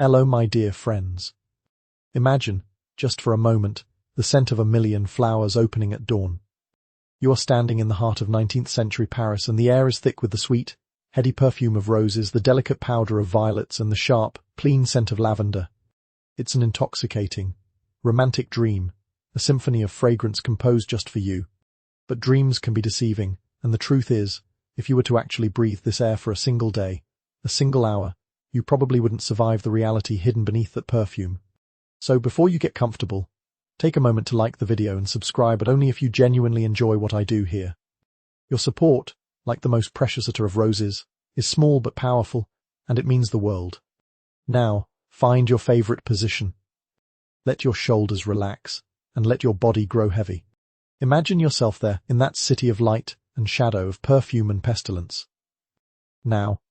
Hello, my dear friends. Imagine, just for a moment, the scent of 1,000,000 flowers opening at dawn. You are standing in the heart of 19th century Paris, and the air is thick with the sweet, heady perfume of roses, the delicate powder of violets, and the sharp, clean scent of lavender. It's an intoxicating, romantic dream, a symphony of fragrance composed just for you. But dreams can be deceiving, and the truth is, if you were to actually breathe this air for a single day, a single hour, you probably wouldn't survive the reality hidden beneath that perfume. So before you get comfortable, take a moment to like the video and subscribe, but only if you genuinely enjoy what I do here. Your support, like the most precious attar of roses, is small but powerful, and it means the world. Now, find your favorite position. Let your shoulders relax, and let your body grow heavy. Imagine yourself there, in that city of light and shadow, of perfume and pestilence. Now,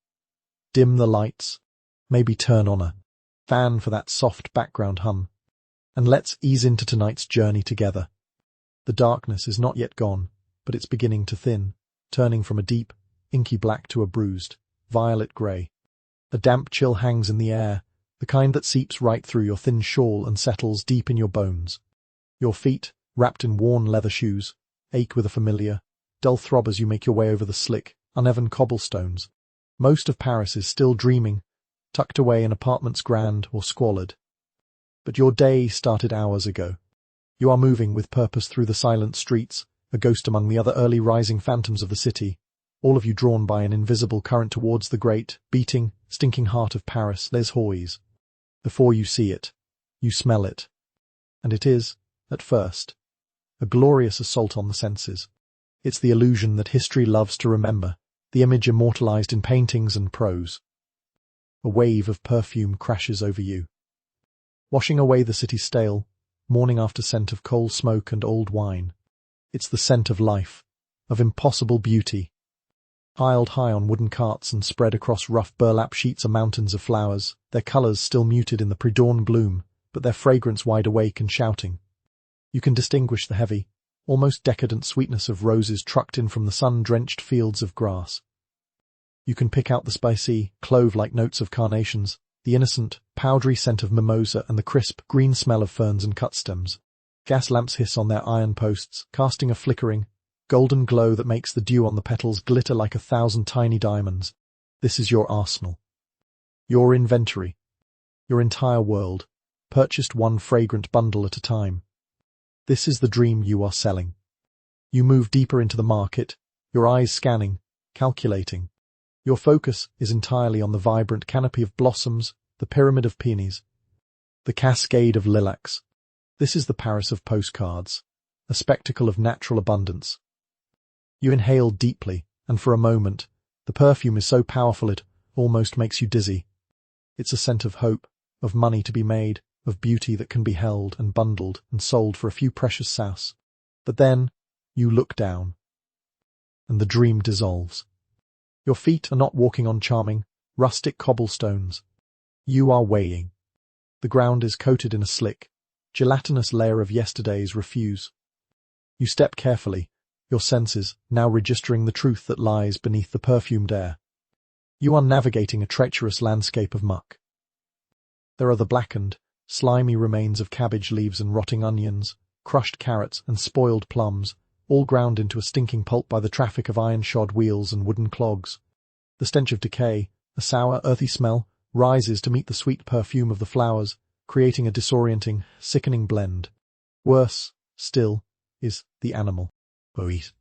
dim the lights, maybe turn on a fan for that soft background hum, and let's ease into tonight's journey together. The darkness is not yet gone, but it's beginning to thin, turning from a deep, inky black to a bruised, violet grey. A damp chill hangs in the air, the kind that seeps right through your thin shawl and settles deep in your bones. Your feet, wrapped in worn leather shoes, ache with a familiar, dull throb as you make your way over the slick, uneven cobblestones. Most of Paris is still dreaming, tucked away in apartments grand or squalid. But your day started hours ago. You are moving with purpose through the silent streets, a ghost among the other early rising phantoms of the city, all of you drawn by an invisible current towards the great, beating, stinking heart of Paris, Les Halles. Before you see it, you smell it. And it is, at first, a glorious assault on the senses. It's the illusion that history loves to remember, the image immortalized in paintings and prose. A wave of perfume crashes over you, washing away the city's stale, morning-after scent of coal smoke and old wine. It's the scent of life, of impossible beauty. Piled high on wooden carts and spread across rough burlap sheets are mountains of flowers, their colours still muted in the pre-dawn bloom, but their fragrance wide awake and shouting. You can distinguish the heavy, almost decadent sweetness of roses trucked in from the sun-drenched fields of grass. You can pick out the spicy, clove-like notes of carnations, the innocent, powdery scent of mimosa, and the crisp, green smell of ferns and cut stems. Gas lamps hiss on their iron posts, casting a flickering, golden glow that makes the dew on the petals glitter like 1,000 tiny diamonds. This is your arsenal. Your inventory. Your entire world, purchased one fragrant bundle at a time. This is the dream you are selling. You move deeper into the market, your eyes scanning, calculating. Your focus is entirely on the vibrant canopy of blossoms, the pyramid of peonies, the cascade of lilacs. This is the Paris of postcards, a spectacle of natural abundance. You inhale deeply, and for a moment, the perfume is so powerful it almost makes you dizzy. It's a scent of hope, of money to be made, of beauty that can be held and bundled and sold for a few precious sous. But then, you look down, and the dream dissolves. Your feet are not walking on charming, rustic cobblestones. You are weighing. The ground is coated in a slick, gelatinous layer of yesterday's refuse. You step carefully, your senses now registering the truth that lies beneath the perfumed air. You are navigating a treacherous landscape of muck. There are the blackened, slimy remains of cabbage leaves and rotting onions, crushed carrots and spoiled plums, all ground into a stinking pulp by the traffic of iron-shod wheels and wooden clogs. The stench of decay, a sour, earthy smell, rises to meet the sweet perfume of the flowers, creating a disorienting, sickening blend. Worse, still, is the animal. The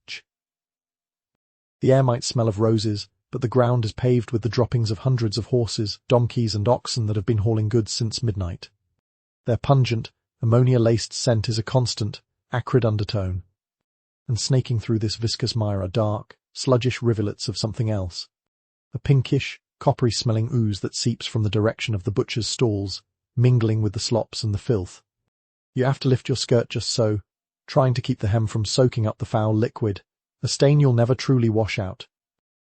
air might smell of roses, but the ground is paved with the droppings of hundreds of horses, donkeys and oxen that have been hauling goods since midnight. Their pungent, ammonia-laced scent is a constant, acrid undertone. And snaking through this viscous mire are dark, sluggish rivulets of something else. A pinkish, coppery-smelling ooze that seeps from the direction of the butcher's stalls, mingling with the slops and the filth. You have to lift your skirt just so, trying to keep the hem from soaking up the foul liquid, a stain you'll never truly wash out.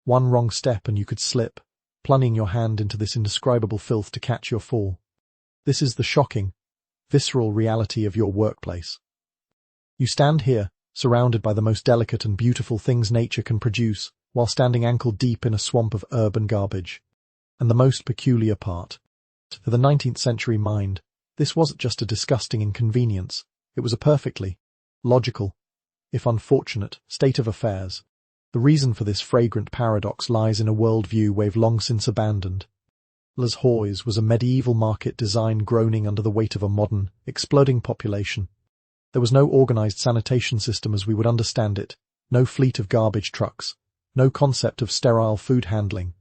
One wrong step and you could slip, plunging your hand into this indescribable filth to catch your fall. This is the shocking, visceral reality of your workplace. You stand here, surrounded by the most delicate and beautiful things nature can produce, while standing ankle-deep in a swamp of urban garbage. And the most peculiar part, To the 19th century mind, this wasn't just a disgusting inconvenience, it was a perfectly logical, if unfortunate, state of affairs. The reason for this fragrant paradox lies in a worldview we've long since abandoned. Les Hauys was a medieval market design groaning under the weight of a modern, exploding population. There was no organized sanitation system as we would understand it, no fleet of garbage trucks, no concept of sterile food handling.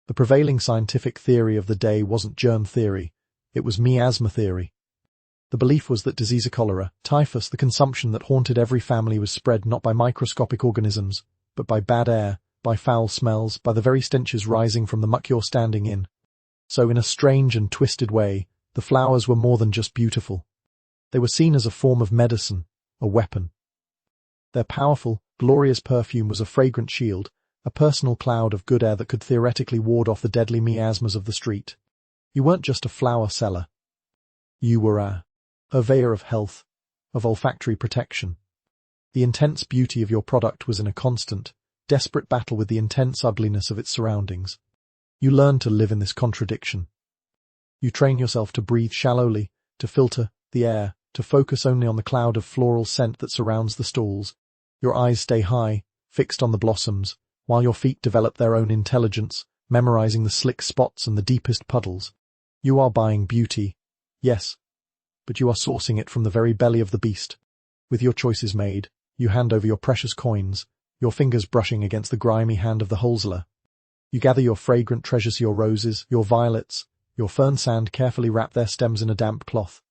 The prevailing scientific theory of the day wasn't germ theory, it was miasma theory. The belief was that disease cholera, typhus, the consumption that haunted every family was spread not by microscopic organisms, but by bad air, by foul smells, by the very stenches rising from the muck you're standing in. So in a strange and twisted way, the flowers were more than just beautiful. They were seen as a form of medicine, a weapon. Their powerful, glorious perfume was a fragrant shield, a personal cloud of good air that could theoretically ward off the deadly miasmas of the street. You weren't just a flower seller. You were a purveyor of health, of olfactory protection. The intense beauty of your product was in a constant, desperate battle with the intense ugliness of its surroundings. You learned to live in this contradiction. You train yourself to breathe shallowly, to filter the air, to focus only on the cloud of floral scent that surrounds the stalls. Your eyes stay high, fixed on the blossoms, while your feet develop their own intelligence, memorizing the slick spots and the deepest puddles. You are buying beauty, yes, but you are sourcing it from the very belly of the beast. With your choices made, you hand over your precious coins, your fingers brushing against the grimy hand of the wholesaler. You gather your fragrant treasures, your roses, your violets, your fern sand, carefully wrap their stems in a damp cloth.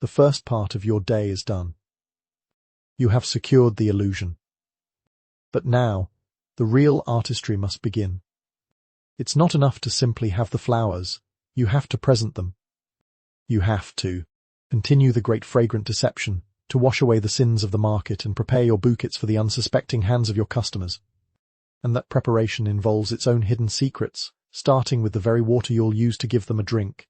The first part of your day is done. You have secured the illusion. But now, the real artistry must begin. It's not enough to simply have the flowers, you have to present them. You have to continue the great fragrant deception, to wash away the sins of the market and prepare your bouquets for the unsuspecting hands of your customers. And that preparation involves its own hidden secrets, starting with the very water you'll use to give them a drink.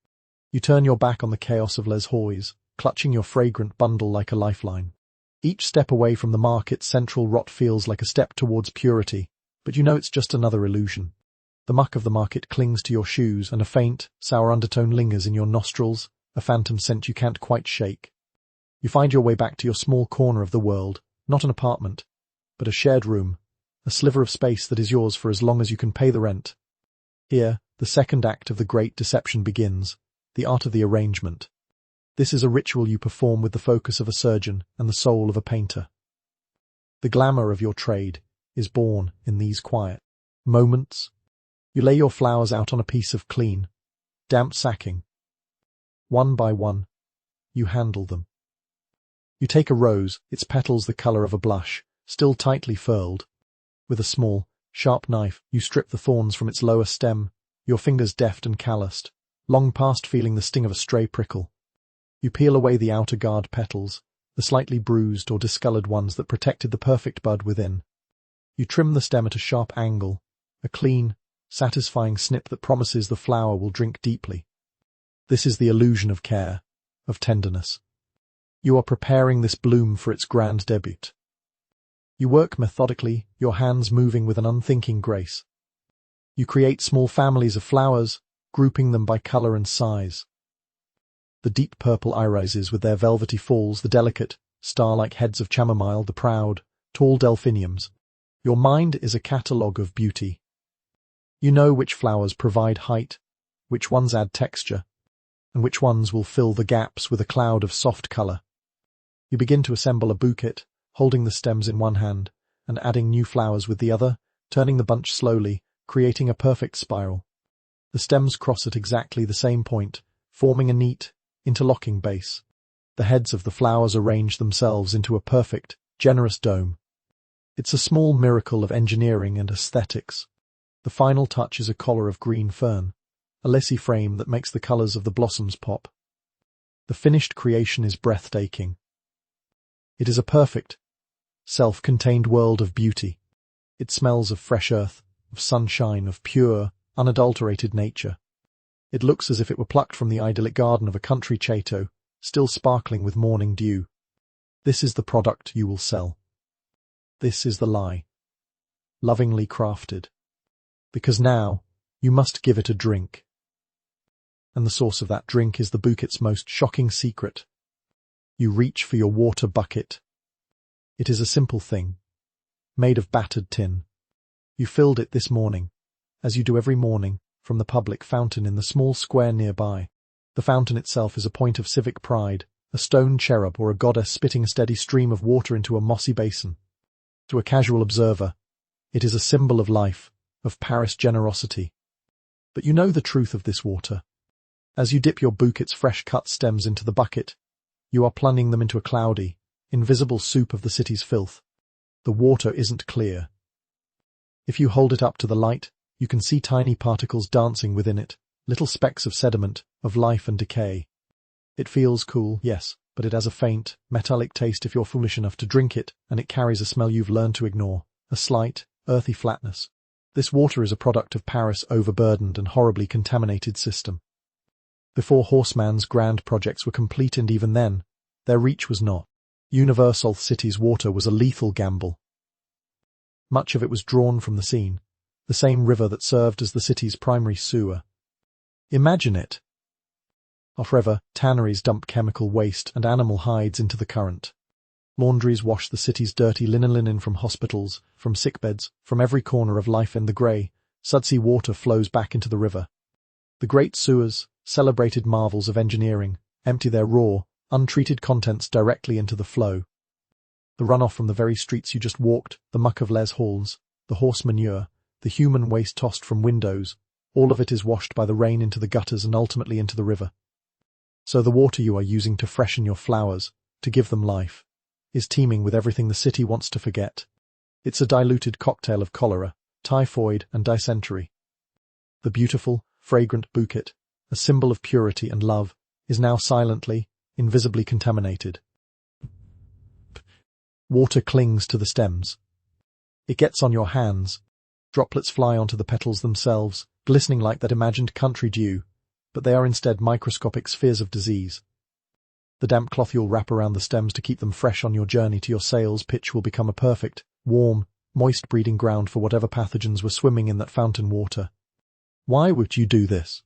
You turn your back on the chaos of Les Hauys, clutching your fragrant bundle like a lifeline. Each step away from the market's central rot feels like a step towards purity, but you know it's just another illusion. The muck of the market clings to your shoes, and a faint, sour undertone lingers in your nostrils, a phantom scent you can't quite shake. You find your way back to your small corner of the world, not an apartment, but a shared room, a sliver of space that is yours for as long as you can pay the rent. Here, the second act of the great deception begins, the art of the arrangement. This is a ritual you perform with the focus of a surgeon and the soul of a painter. The glamour of your trade is born in these quiet moments. You lay your flowers out on a piece of clean, damp sacking. One by one, you handle them. You take a rose, its petals the color of a blush, still tightly furled. With a small, sharp knife, you strip the thorns from its lower stem, your fingers deft and calloused, long past feeling the sting of a stray prickle. You peel away the outer guard petals, the slightly bruised or discolored ones that protected the perfect bud within. You trim the stem at a sharp angle, a clean, satisfying snip that promises the flower will drink deeply. This is the illusion of care, of tenderness. You are preparing this bloom for its grand debut. You work methodically, your hands moving with an unthinking grace. You create small families of flowers, grouping them by color and size. The deep purple irises with their velvety falls, the delicate, star-like heads of chamomile, the proud, tall delphiniums. Your mind is a catalogue of beauty. You know which flowers provide height, which ones add texture, and which ones will fill the gaps with a cloud of soft color. You begin to assemble a bouquet, holding the stems in one hand, and adding new flowers with the other, turning the bunch slowly, creating a perfect spiral. The stems cross at exactly the same point, forming a neat, interlocking base. The heads of the flowers arrange themselves into a perfect, generous dome. It's a small miracle of engineering and aesthetics. The final touch is a collar of green fern, a lacy frame that makes the colors of the blossoms pop. The finished creation is breathtaking. It is a perfect, self-contained world of beauty. It smells of fresh earth, of sunshine, of pure, unadulterated nature. It looks as if it were plucked from the idyllic garden of a country chateau, still sparkling with morning dew. This is the product you will sell. This is the lie. Lovingly crafted. Because now, you must give it a drink. And the source of that drink is the bouquet's most shocking secret. You reach for your water bucket. It is a simple thing, made of battered tin. You filled it this morning, as you do every morning, from the public fountain in the small square nearby. The fountain itself is a point of civic pride, a stone cherub or a goddess spitting a steady stream of water into a mossy basin. To a casual observer, it is a symbol of life, of Paris generosity. But you know the truth of this water. As you dip your bouquet's fresh-cut stems into the bucket, you are plunging them into a cloudy, invisible soup of the city's filth. The water isn't clear. If you hold it up to the light, you can see tiny particles dancing within it, little specks of sediment, of life and decay. It feels cool, yes, but it has a faint, metallic taste if you're foolish enough to drink it, and it carries a smell you've learned to ignore, a slight, earthy flatness. This water is a product of Paris' overburdened and horribly contaminated system. Before Horseman's grand projects were complete, and even then, their reach was not. Universal City's water was a lethal gamble. Much of it was drawn from the Seine, the same river that served as the city's primary sewer. Imagine it. Off-river, tanneries dump chemical waste and animal hides into the current. Laundries wash the city's dirty linen from hospitals, from sickbeds, from every corner of life, and the grey, sudsy water flows back into the river. The great sewers, celebrated marvels of engineering, empty their raw, untreated contents directly into the flow. The runoff from the very streets you just walked, the muck of les halls, the horse manure, the human waste tossed from windows, all of it is washed by the rain into the gutters and ultimately into the river. So the water you are using to freshen your flowers, to give them life, is teeming with everything the city wants to forget. It's a diluted cocktail of cholera, typhoid, and dysentery. The beautiful, fragrant bouquet, a symbol of purity and love, is now silently, invisibly contaminated. Water clings to the stems. It gets on your hands. Droplets fly onto the petals themselves, glistening like that imagined country dew, but they are instead microscopic spheres of disease. The damp cloth you'll wrap around the stems to keep them fresh on your journey to your sales pitch will become a perfect, warm, moist breeding ground for whatever pathogens were swimming in that fountain water. Why would you do this?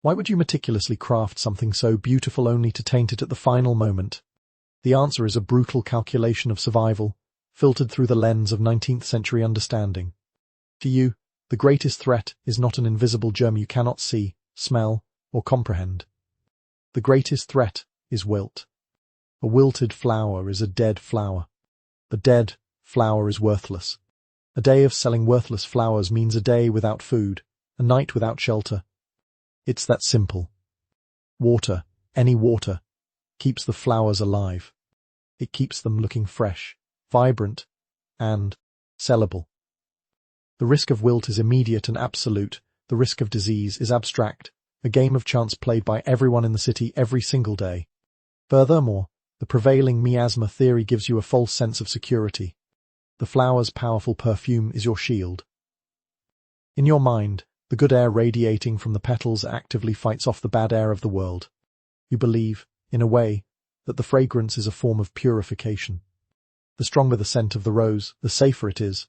Why would you meticulously craft something so beautiful only to taint it at the final moment? The answer is a brutal calculation of survival, filtered through the lens of 19th century understanding. To you, the greatest threat is not an invisible germ you cannot see, smell, or comprehend. The greatest threat is wilt. A wilted flower is a dead flower. The dead flower is worthless. A day of selling worthless flowers means a day without food, a night without shelter. It's that simple. Water, any water, keeps the flowers alive. It keeps them looking fresh, vibrant, and sellable. The risk of wilt is immediate and absolute. The risk of disease is abstract, a game of chance played by everyone in the city every single day. Furthermore, the prevailing miasma theory gives you a false sense of security. The flower's powerful perfume is your shield. In your mind, the good air radiating from the petals actively fights off the bad air of the world. You believe, in a way, that the fragrance is a form of purification. The stronger the scent of the rose, the safer it is.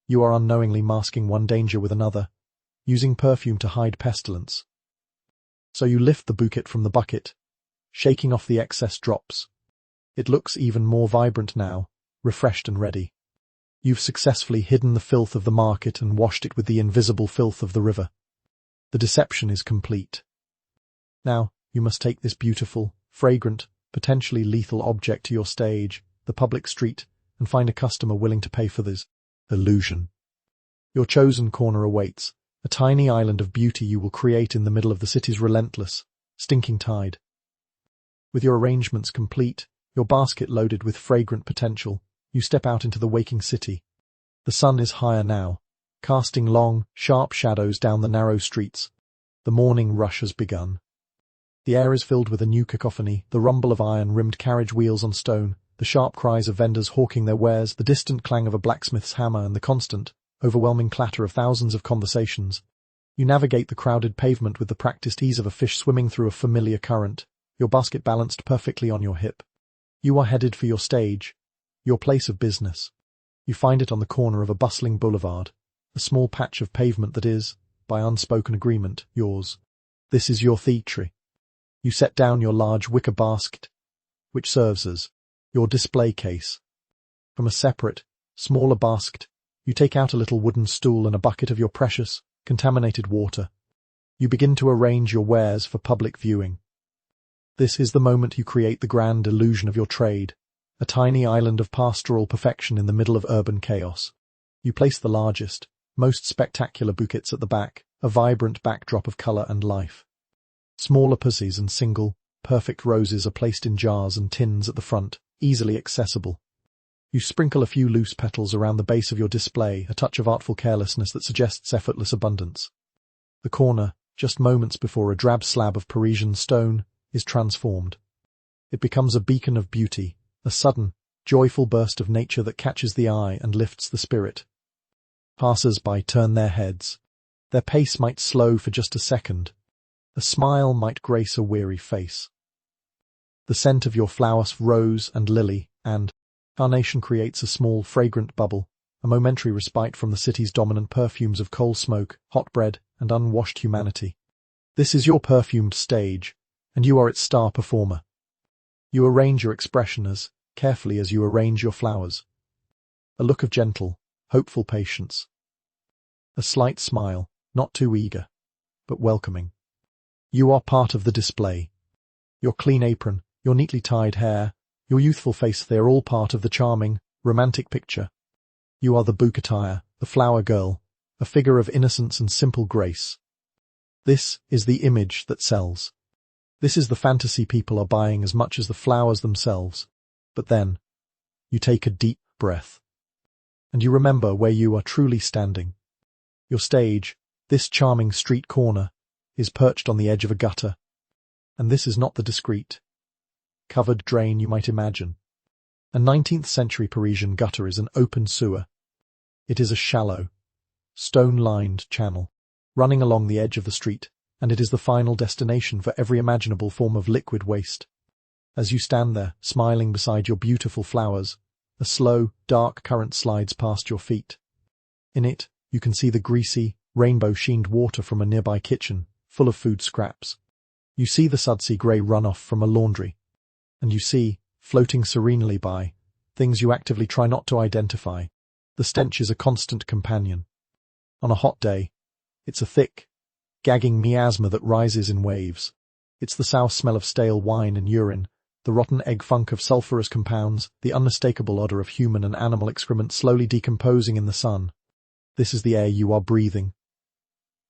You are unknowingly masking one danger with another, using perfume to hide pestilence. So you lift the bouquet from the bucket, shaking off the excess drops. It looks even more vibrant now, refreshed and ready. You've successfully hidden the filth of the market and washed it with the invisible filth of the river. The deception is complete. Now, you must take this beautiful, fragrant, potentially lethal object to your stage, the public street, and find a customer willing to pay for this illusion. Your chosen corner awaits, a tiny island of beauty you will create in the middle of the city's relentless, stinking tide. With your arrangements complete, your basket loaded with fragrant potential, you step out into the waking city. The sun is higher now, casting long, sharp shadows down the narrow streets. The morning rush has begun. The air is filled with a new cacophony, the rumble of iron-rimmed carriage wheels on stone, the sharp cries of vendors hawking their wares, the distant clang of a blacksmith's hammer, and the constant, overwhelming clatter of thousands of conversations. You navigate the crowded pavement with the practiced ease of a fish swimming through a familiar current, your basket balanced perfectly on your hip. You are headed for your stage, your place of business. You find it on the corner of a bustling boulevard, a small patch of pavement that is, by unspoken agreement, yours. This is your theatre. You set down your large wicker basket, which serves as your display case. From a separate, smaller basket, you take out a little wooden stool and a bucket of your precious, contaminated water. You begin to arrange your wares for public viewing. This is the moment you create the grand illusion of your trade, a tiny island of pastoral perfection in the middle of urban chaos. You place the largest, most spectacular bouquets at the back, a vibrant backdrop of colour and life. Smaller posies and single, perfect roses are placed in jars and tins at the front, easily accessible. You sprinkle a few loose petals around the base of your display, a touch of artful carelessness that suggests effortless abundance. The corner, just moments before a drab slab of Parisian stone, is transformed. It becomes a beacon of beauty, a sudden, joyful burst of nature that catches the eye and lifts the spirit. Passers-by turn their heads. Their pace might slow for just a second. A smile might grace a weary face. The scent of your flowers, rose and lily, and carnation creates a small, fragrant bubble, a momentary respite from the city's dominant perfumes of coal smoke, hot bread, and unwashed humanity. This is your perfumed stage, and you are its star performer. You arrange your expression as carefully as you arrange your flowers. A look of gentle, hopeful patience. A slight smile, not too eager, but welcoming. You are part of the display. Your clean apron, your neatly tied hair, your youthful face, they are all part of the charming, romantic picture. You are the bouquetier, the flower girl, a figure of innocence and simple grace. This is the image that sells. This is the fantasy people are buying as much as the flowers themselves. But then, you take a deep breath. And you remember where you are truly standing. Your stage, this charming street corner, is perched on the edge of a gutter. And this is not the discreet, covered drain you might imagine. A 19th century Parisian gutter is an open sewer. It is a shallow, stone-lined channel, running along the edge of the street, and it is the final destination for every imaginable form of liquid waste. As you stand there, smiling beside your beautiful flowers, a slow, dark current slides past your feet. In it, you can see the greasy, rainbow-sheened water from a nearby kitchen, full of food scraps. You see the sudsy grey runoff from a laundry. And you see, floating serenely by, things you actively try not to identify. The stench is a constant companion. On a hot day, it's a thick, gagging miasma that rises in waves. It's the sour smell of stale wine and urine, the rotten egg funk of sulphurous compounds, the unmistakable odor of human and animal excrement slowly decomposing in the sun. This is the air you are breathing.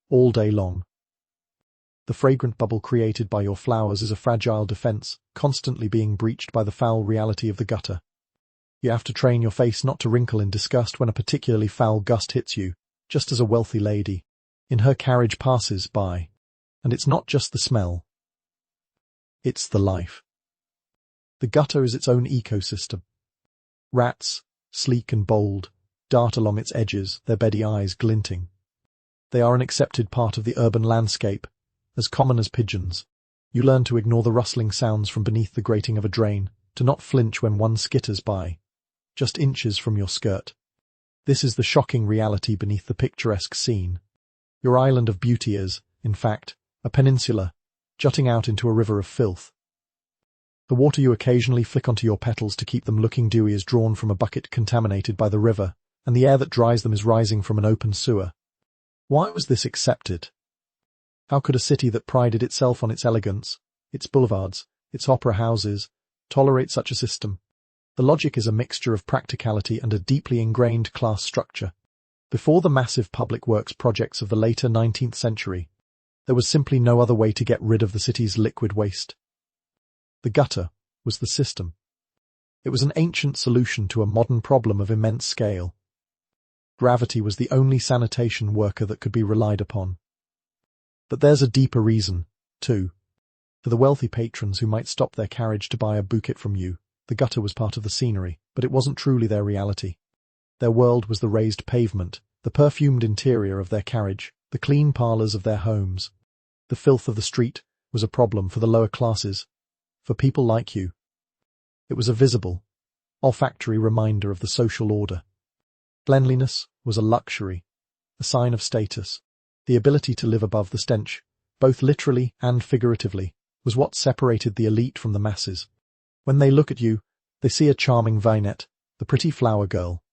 All day long. The fragrant bubble created by your flowers is a fragile defense, constantly being breached by the foul reality of the gutter. You have to train your face not to wrinkle in disgust when a particularly foul gust hits you, just as a wealthy lady, in her carriage passes by. And it's not just the smell. It's the life. The gutter is its own ecosystem. Rats, sleek and bold, dart along its edges, their beady eyes glinting. They are an accepted part of the urban landscape, as common as pigeons. You learn to ignore the rustling sounds from beneath the grating of a drain, to not flinch when one skitters by, just inches from your skirt. This is the shocking reality beneath the picturesque scene. Your island of beauty is, in fact, a peninsula, jutting out into a river of filth. The water you occasionally flick onto your petals to keep them looking dewy is drawn from a bucket contaminated by the river, and the air that dries them is rising from an open sewer. Why was this accepted? How could a city that prided itself on its elegance, its boulevards, its opera houses, tolerate such a system? The logic is a mixture of practicality and a deeply ingrained class structure. Before the massive public works projects of the later 19th century, there was simply no other way to get rid of the city's liquid waste. The gutter was the system. It was an ancient solution to a modern problem of immense scale. Gravity was the only sanitation worker that could be relied upon. But there's a deeper reason, too. For the wealthy patrons who might stop their carriage to buy a bouquet from you, the gutter was part of the scenery, but it wasn't truly their reality. Their world was the raised pavement, the perfumed interior of their carriage, the clean parlours of their homes. The filth of the street was a problem for the lower classes, for people like you. It was a visible, olfactory reminder of the social order. Cleanliness was a luxury, a sign of status. The ability to live above the stench both literally and figuratively, was what separated the elite from the masses. When they look at you, they see a charming vinette, the pretty flower girl.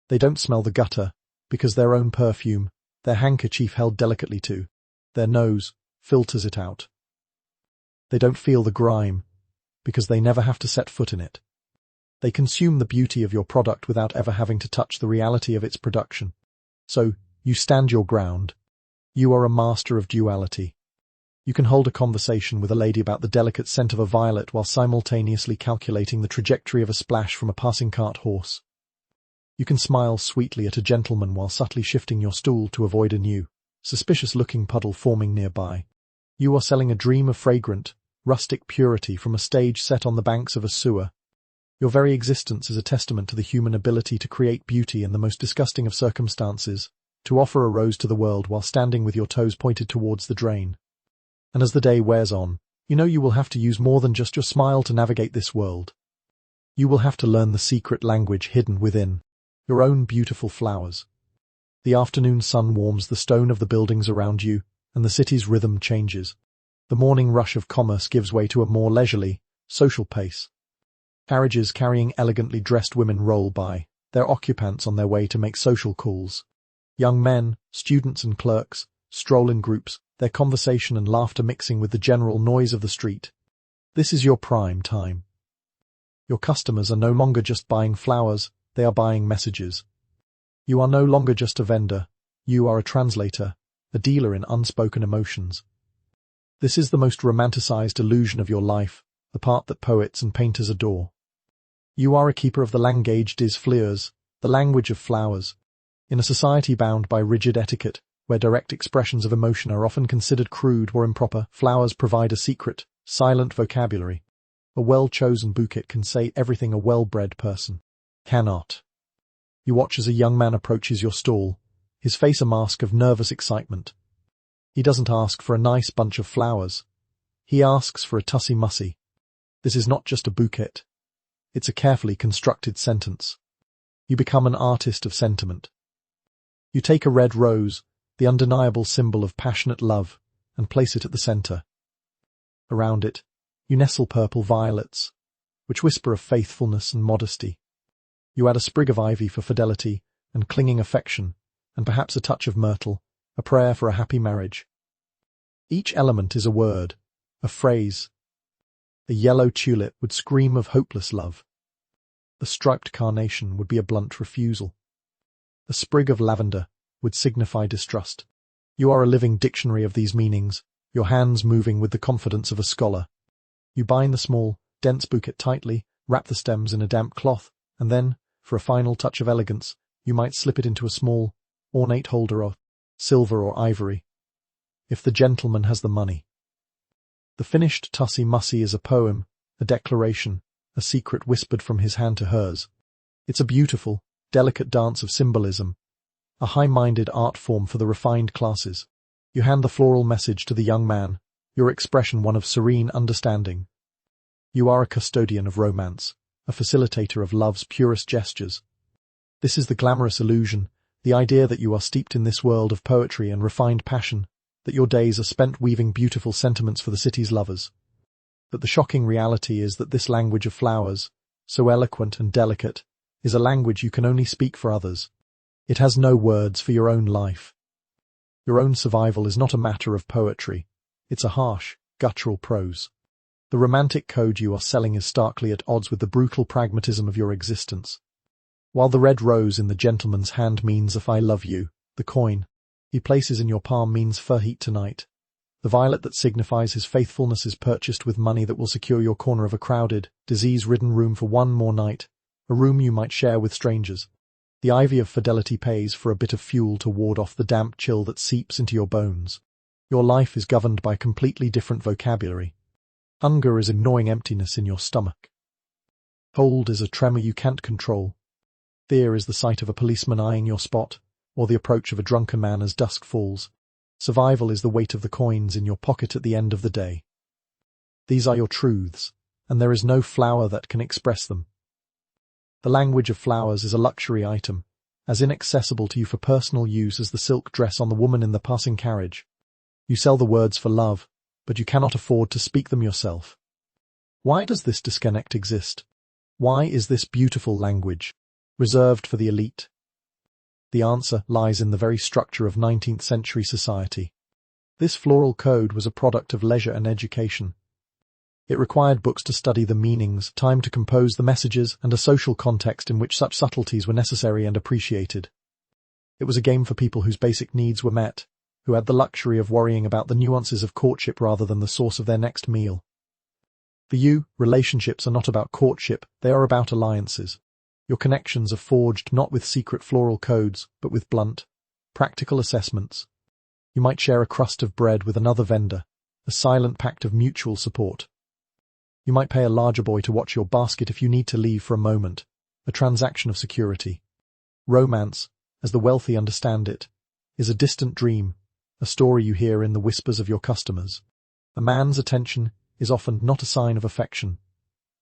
They don't smell the gutter, because their own perfume, their handkerchief held delicately to their nose, filters it out. They don't feel the grime, because they never have to set foot in it. They consume the beauty of your product without ever having to touch the reality of its production. So, you stand your ground. You are a master of duality. You can hold a conversation with a lady about the delicate scent of a violet while simultaneously calculating the trajectory of a splash from a passing cart horse. You can smile sweetly at a gentleman while subtly shifting your stool to avoid a new, suspicious-looking puddle forming nearby. You are selling a dream of fragrant, rustic purity from a stage set on the banks of a sewer. Your very existence is a testament to the human ability to create beauty in the most disgusting of circumstances, to offer a rose to the world while standing with your toes pointed towards the drain. And as the day wears on, you know you will have to use more than just your smile to navigate this world. You will have to learn the secret language hidden within your own beautiful flowers. The afternoon sun warms the stone of the buildings around you, and the city's rhythm changes. The morning rush of commerce gives way to a more leisurely, social pace. Carriages carrying elegantly dressed women roll by, their occupants on their way to make social calls. Young men, students and clerks, stroll in groups, their conversation and laughter mixing with the general noise of the street. This is your prime time. Your customers are no longer just buying flowers, they are buying messages. You are no longer just a vendor, you are a translator, a dealer in unspoken emotions. This is the most romanticized illusion of your life, the part that poets and painters adore. You are a keeper of the langage des fleurs, the language of flowers. In a society bound by rigid etiquette, where direct expressions of emotion are often considered crude or improper, flowers provide a secret, silent vocabulary. A well-chosen bouquet can say everything a well-bred person cannot. You watch as a young man approaches your stall, his face a mask of nervous excitement. He doesn't ask for a nice bunch of flowers. He asks for a tussy-mussy. This is not just a bouquet. It's a carefully constructed sentence. You become an artist of sentiment. You take a red rose, the undeniable symbol of passionate love, and place it at the center. Around it, you nestle purple violets, which whisper of faithfulness and modesty. You add a sprig of ivy for fidelity and clinging affection, and perhaps a touch of myrtle, a prayer for a happy marriage. Each element is a word, a phrase. A yellow tulip would scream of hopeless love. The striped carnation would be a blunt refusal. A sprig of lavender would signify distrust. You are a living dictionary of these meanings, your hands moving with the confidence of a scholar. You bind the small, dense bouquet tightly, wrap the stems in a damp cloth, and then, for a final touch of elegance, you might slip it into a small, ornate holder of silver or ivory, if the gentleman has the money. The finished tussy-mussy is a poem, a declaration, a secret whispered from his hand to hers. It's a beautiful, delicate dance of symbolism, a high-minded art form for the refined classes. You hand the floral message to the young man, your expression one of serene understanding. You are a custodian of romance, a facilitator of love's purest gestures. This is the glamorous illusion, the idea that you are steeped in this world of poetry and refined passion, that your days are spent weaving beautiful sentiments for the city's lovers. But the shocking reality is that this language of flowers, so eloquent and delicate, is a language you can only speak for others. It has no words for your own life. Your own survival is not a matter of poetry. It's a harsh, guttural prose. The romantic code you are selling is starkly at odds with the brutal pragmatism of your existence. While the red rose in the gentleman's hand means if I love you, the coin he places in your palm means for heat tonight. The violet that signifies his faithfulness is purchased with money that will secure your corner of a crowded, disease-ridden room for one more night, a room you might share with strangers. The ivy of fidelity pays for a bit of fuel to ward off the damp chill that seeps into your bones. Your life is governed by completely different vocabulary. Hunger is a gnawing emptiness in your stomach. Cold is a tremor you can't control. Fear is the sight of a policeman eyeing your spot, or the approach of a drunken man as dusk falls. Survival is the weight of the coins in your pocket at the end of the day. These are your truths, and there is no flower that can express them. The language of flowers is a luxury item, as inaccessible to you for personal use as the silk dress on the woman in the passing carriage. You sell the words for love, but you cannot afford to speak them yourself. Why does this disconnect exist? Why is this beautiful language reserved for the elite? The answer lies in the very structure of 19th century society. This floral code was a product of leisure and education. It required books to study the meanings, time to compose the messages, and a social context in which such subtleties were necessary and appreciated. It was a game for people whose basic needs were met, who had the luxury of worrying about the nuances of courtship rather than the source of their next meal. For you, relationships are not about courtship, they are about alliances. Your connections are forged not with secret floral codes, but with blunt, practical assessments. You might share a crust of bread with another vendor, a silent pact of mutual support. You might pay a larger boy to watch your basket if you need to leave for a moment, a transaction of security. Romance, as the wealthy understand it, is a distant dream, a story you hear in the whispers of your customers. A man's attention is often not a sign of affection,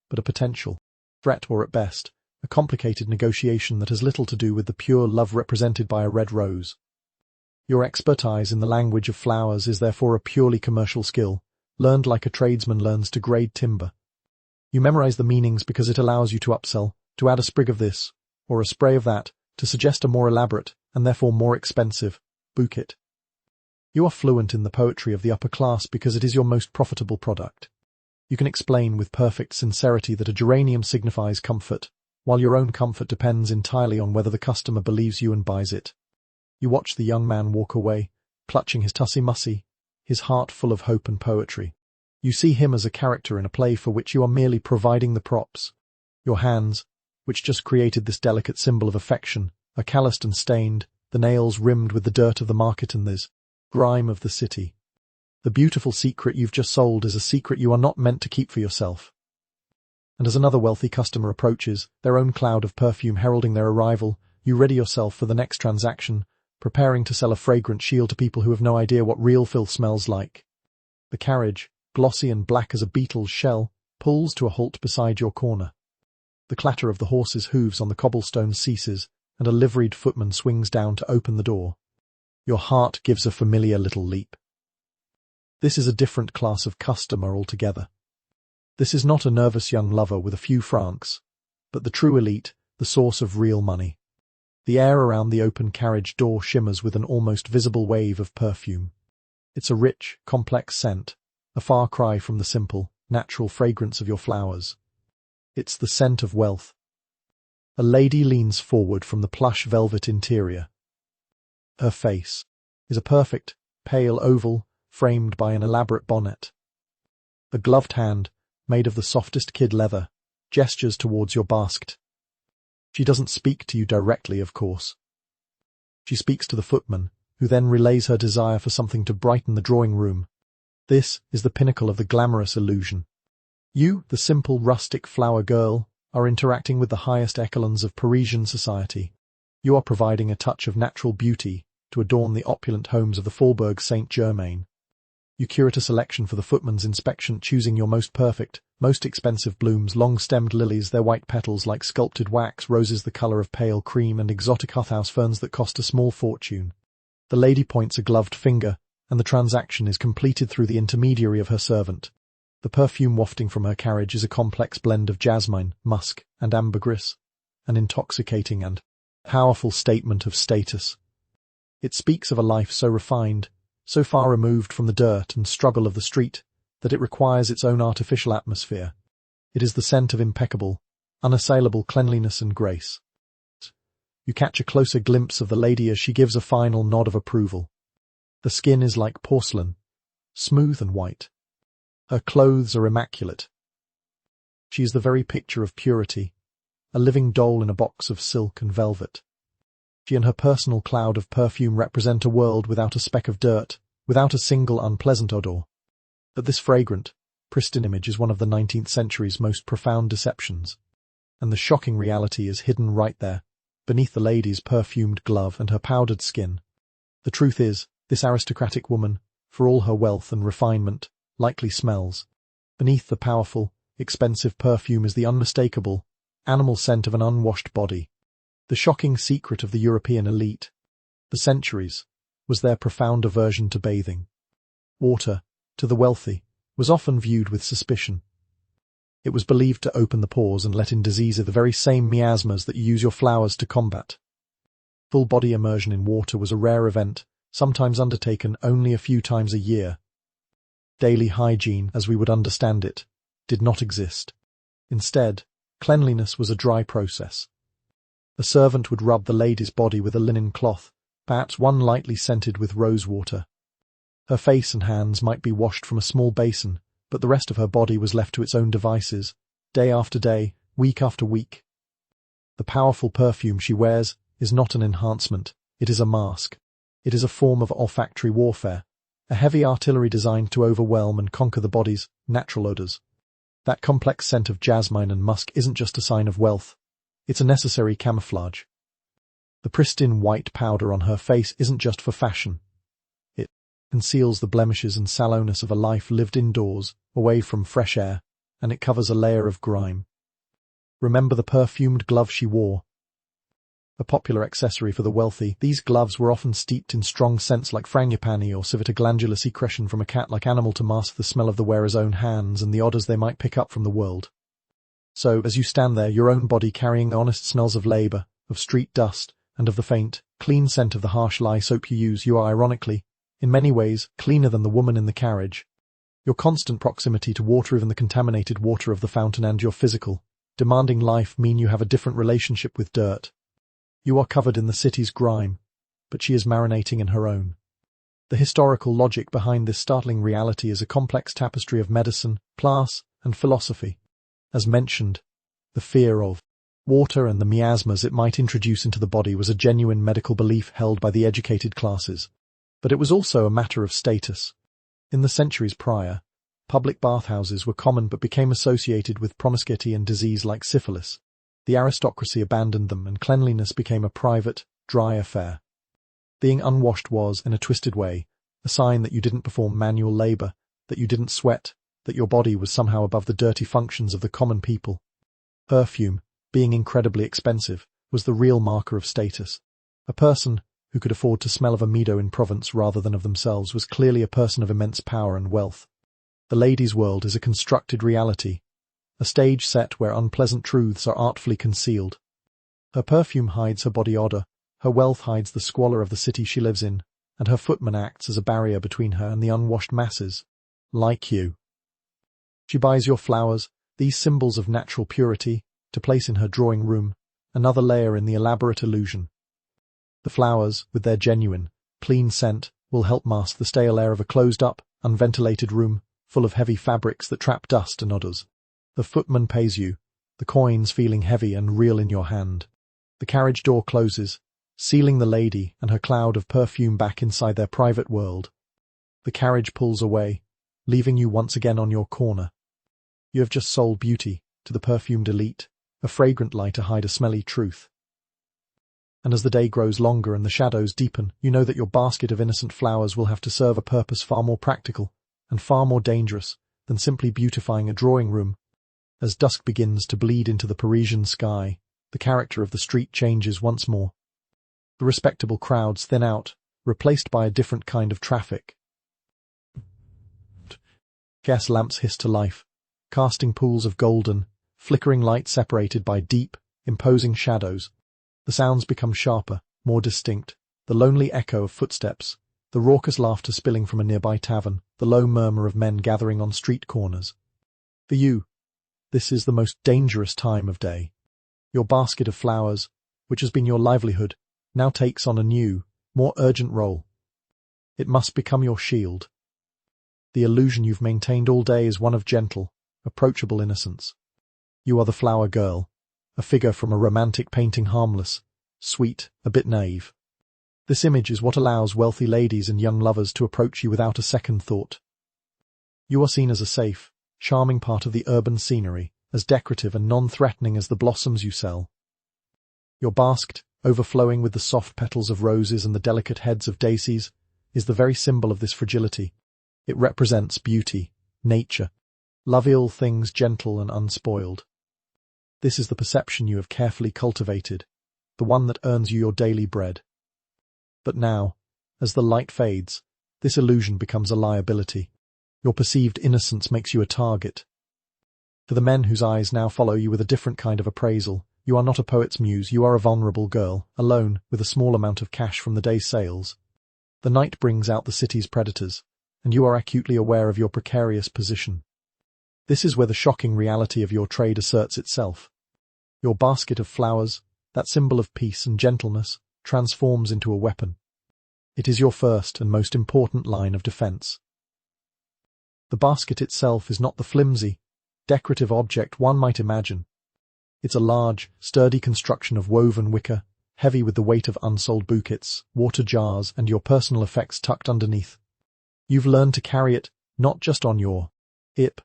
but a potential threat or, at best, a complicated negotiation that has little to do with the pure love represented by a red rose. Your expertise in the language of flowers is therefore a purely commercial skill, learned like a tradesman learns to grade timber. You memorize the meanings because it allows you to upsell, to add a sprig of this, or a spray of that, to suggest a more elaborate, and therefore more expensive, bouquet. You are fluent in the poetry of the upper class because it is your most profitable product. You can explain with perfect sincerity that a geranium signifies comfort, while your own comfort depends entirely on whether the customer believes you and buys it. You watch the young man walk away, clutching his tussie-mussy, his heart full of hope and poetry. You see him as a character in a play for which you are merely providing the props. Your hands, which just created this delicate symbol of affection, are calloused and stained, the nails rimmed with the dirt of the market and this grime of the city. The beautiful secret you've just sold is a secret you are not meant to keep for yourself. And as another wealthy customer approaches, their own cloud of perfume heralding their arrival, you ready yourself for the next transaction, preparing to sell a fragrant shield to people who have no idea what real filth smells like. The carriage, glossy and black as a beetle's shell, pulls to a halt beside your corner. The clatter of the horse's hooves on the cobblestone ceases, and a liveried footman swings down to open the door. Your heart gives a familiar little leap. This is a different class of customer altogether. This is not a nervous young lover with a few francs, but the true elite, the source of real money. The air around the open carriage door shimmers with an almost visible wave of perfume. It's a rich, complex scent, a far cry from the simple, natural fragrance of your flowers. It's the scent of wealth. A lady leans forward from the plush velvet interior. Her face is a perfect, pale oval, framed by an elaborate bonnet. A gloved hand, made of the softest kid leather, gestures towards your basket. She doesn't speak to you directly, of course. She speaks to the footman, who then relays her desire for something to brighten the drawing room. This is the pinnacle of the glamorous illusion. You, the simple rustic flower girl, are interacting with the highest echelons of Parisian society. You are providing a touch of natural beauty to adorn the opulent homes of the Faubourg Saint-Germain. You curate a selection for the footman's inspection, choosing your most perfect, most expensive blooms, long-stemmed lilies, their white petals like sculpted wax, roses the colour of pale cream, and exotic hothouse ferns that cost a small fortune. The lady points a gloved finger, and the transaction is completed through the intermediary of her servant. The perfume wafting from her carriage is a complex blend of jasmine, musk, and ambergris, an intoxicating and powerful statement of status. It speaks of a life so refined, so far removed from the dirt and struggle of the street, that it requires its own artificial atmosphere. It is the scent of impeccable, unassailable cleanliness and grace. You catch a closer glimpse of the lady as she gives a final nod of approval. The skin is like porcelain, smooth and white. Her clothes are immaculate. She is the very picture of purity, a living doll in a box of silk and velvet. She and her personal cloud of perfume represent a world without a speck of dirt, without a single unpleasant odor. But this fragrant, pristine image is one of the 19th century's most profound deceptions, and the shocking reality is hidden right there, beneath the lady's perfumed glove and her powdered skin. The truth is, this aristocratic woman, for all her wealth and refinement, likely smells. Beneath the powerful, expensive perfume is the unmistakable, animal scent of an unwashed body. The shocking secret of the European elite, the centuries, was their profound aversion to bathing. Water, to the wealthy, was often viewed with suspicion. It was believed to open the pores and let in disease, the very same miasmas that you use your flowers to combat. Full-body immersion in water was a rare event, sometimes undertaken only a few times a year. Daily hygiene, as we would understand it, did not exist. Instead, cleanliness was a dry process. A servant would rub the lady's body with a linen cloth, perhaps one lightly scented with rose water. Her face and hands might be washed from a small basin, but the rest of her body was left to its own devices, day after day, week after week. The powerful perfume she wears is not an enhancement, it is a mask. It is a form of olfactory warfare, a heavy artillery designed to overwhelm and conquer the body's natural odors. That complex scent of jasmine and musk isn't just a sign of wealth, it's a necessary camouflage. The pristine white powder on her face isn't just for fashion. It conceals the blemishes and sallowness of a life lived indoors, away from fresh air, and it covers a layer of grime. Remember the perfumed glove she wore? A popular accessory for the wealthy, these gloves were often steeped in strong scents like frangipani or civita glandula secretion from a cat-like animal to mask the smell of the wearer's own hands and the odors they might pick up from the world. So, as you stand there, your own body carrying the honest smells of labor, of street dust, and of the faint, clean scent of the harsh lye soap you use, you are ironically, in many ways, cleaner than the woman in the carriage. Your constant proximity to water, even the contaminated water of the fountain, and your physical, demanding life mean you have a different relationship with dirt. You are covered in the city's grime, but she is marinating in her own. The historical logic behind this startling reality is a complex tapestry of medicine, class, and philosophy. As mentioned, the fear of water and the miasmas it might introduce into the body was a genuine medical belief held by the educated classes. But it was also a matter of status. In the centuries prior, public bathhouses were common but became associated with promiscuity and disease like syphilis. The aristocracy abandoned them, and cleanliness became a private, dry affair. Being unwashed was, in a twisted way, a sign that you didn't perform manual labor, that you didn't sweat, that your body was somehow above the dirty functions of the common people. Perfume, being incredibly expensive, was the real marker of status. A person who could afford to smell of a meadow in Provence rather than of themselves was clearly a person of immense power and wealth. The lady's world is a constructed reality, a stage set where unpleasant truths are artfully concealed. Her perfume hides her body odor, her wealth hides the squalor of the city she lives in, and her footman acts as a barrier between her and the unwashed masses, like you. She buys your flowers, these symbols of natural purity, to place in her drawing room, another layer in the elaborate illusion. The flowers, with their genuine, clean scent, will help mask the stale air of a closed-up, unventilated room, full of heavy fabrics that trap dust and odors. The footman pays you, the coins feeling heavy and real in your hand. The carriage door closes, sealing the lady and her cloud of perfume back inside their private world. The carriage pulls away, leaving you once again on your corner. You have just sold beauty to the perfumed elite, a fragrant lie to hide a smelly truth. And as the day grows longer and the shadows deepen, you know that your basket of innocent flowers will have to serve a purpose far more practical and far more dangerous than simply beautifying a drawing room. As dusk begins to bleed into the Parisian sky, the character of the street changes once more. The respectable crowds thin out, replaced by a different kind of traffic. Gas lamps hiss to life, casting pools of golden, flickering light separated by deep, imposing shadows. The sounds become sharper, more distinct, the lonely echo of footsteps, the raucous laughter spilling from a nearby tavern, the low murmur of men gathering on street corners. For you, this is the most dangerous time of day. Your basket of flowers, which has been your livelihood, now takes on a new, more urgent role. It must become your shield. The illusion you've maintained all day is one of gentle, approachable innocence. You are the flower girl, a figure from a romantic painting, harmless, sweet, a bit naive. This image is what allows wealthy ladies and young lovers to approach you without a second thought. You are seen as a safe, charming part of the urban scenery, as decorative and non-threatening as the blossoms you sell. Your basket, overflowing with the soft petals of roses and the delicate heads of daisies, is the very symbol of this fragility. It represents beauty, nature, love, all things gentle and unspoiled. This is the perception you have carefully cultivated, the one that earns you your daily bread. But now, as the light fades, this illusion becomes a liability. Your perceived innocence makes you a target. For the men whose eyes now follow you with a different kind of appraisal, you are not a poet's muse, you are a vulnerable girl, alone, with a small amount of cash from the day's sales. The night brings out the city's predators, and you are acutely aware of your precarious position. This is where the shocking reality of your trade asserts itself. Your basket of flowers, that symbol of peace and gentleness, transforms into a weapon. It is your first and most important line of defense. The basket itself is not the flimsy, decorative object one might imagine. It's a large, sturdy construction of woven wicker, heavy with the weight of unsold bouquets, water jars, and your personal effects tucked underneath. You've learned to carry it, not just on your hip,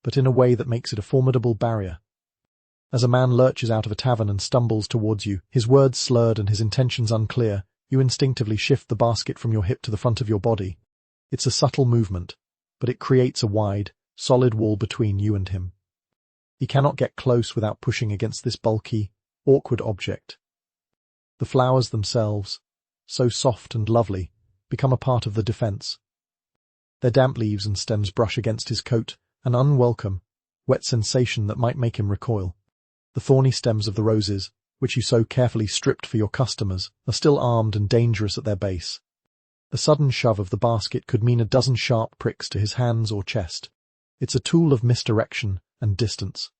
but in a way that makes it a formidable barrier. As a man lurches out of a tavern and stumbles towards you, his words slurred and his intentions unclear, you instinctively shift the basket from your hip to the front of your body. It's a subtle movement, but it creates a wide, solid wall between you and him. He cannot get close without pushing against this bulky, awkward object. The flowers themselves, so soft and lovely, become a part of the defense. Their damp leaves and stems brush against his coat, an unwelcome, wet sensation that might make him recoil. The thorny stems of the roses, which you so carefully stripped for your customers, are still armed and dangerous at their base. A sudden shove of the basket could mean a dozen sharp pricks to his hands or chest. It's a tool of misdirection and distance.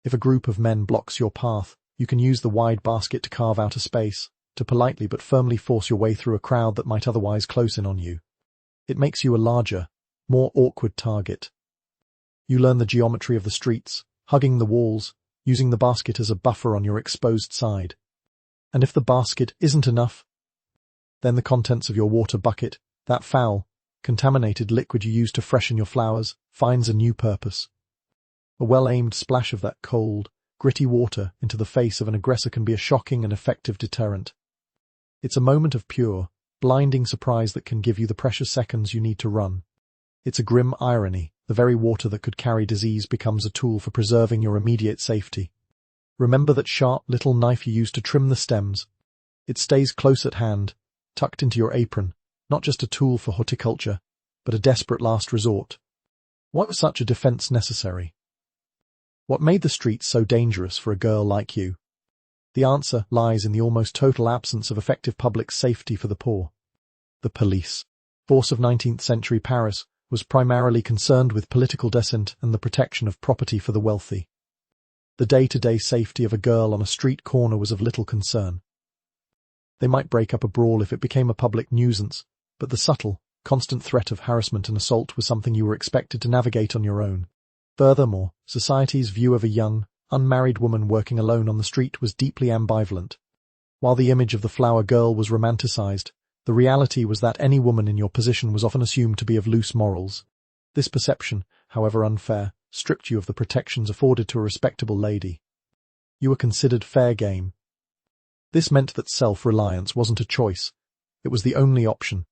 If a group of men blocks your path, you can use the wide basket to carve out a space, to politely but firmly force your way through a crowd that might otherwise close in on you. It makes you a larger, more awkward target. You learn the geometry of the streets, hugging the walls, using the basket as a buffer on your exposed side. And if the basket isn't enough, then the contents of your water bucket, that foul, contaminated liquid you use to freshen your flowers, finds a new purpose. A well-aimed splash of that cold, gritty water into the face of an aggressor can be a shocking and effective deterrent. It's a moment of pure, blinding surprise that can give you the precious seconds you need to run. It's a grim irony, the very water that could carry disease becomes a tool for preserving your immediate safety. Remember that sharp little knife you used to trim the stems. It stays close at hand, tucked into your apron, not just a tool for horticulture, but a desperate last resort. Why was such a defense necessary? What made the streets so dangerous for a girl like you? The answer lies in the almost total absence of effective public safety for the poor. The police force of 19th century Paris was primarily concerned with political dissent and the protection of property for the wealthy. The day-to-day safety of a girl on a street corner was of little concern. They might break up a brawl if it became a public nuisance, but the subtle, constant threat of harassment and assault was something you were expected to navigate on your own. Furthermore, society's view of a young, unmarried woman working alone on the street was deeply ambivalent. While the image of the flower girl was romanticized, the reality was that any woman in your position was often assumed to be of loose morals. This perception, however unfair, stripped you of the protections afforded to a respectable lady. You were considered fair game. This meant that self-reliance wasn't a choice, it was the only option.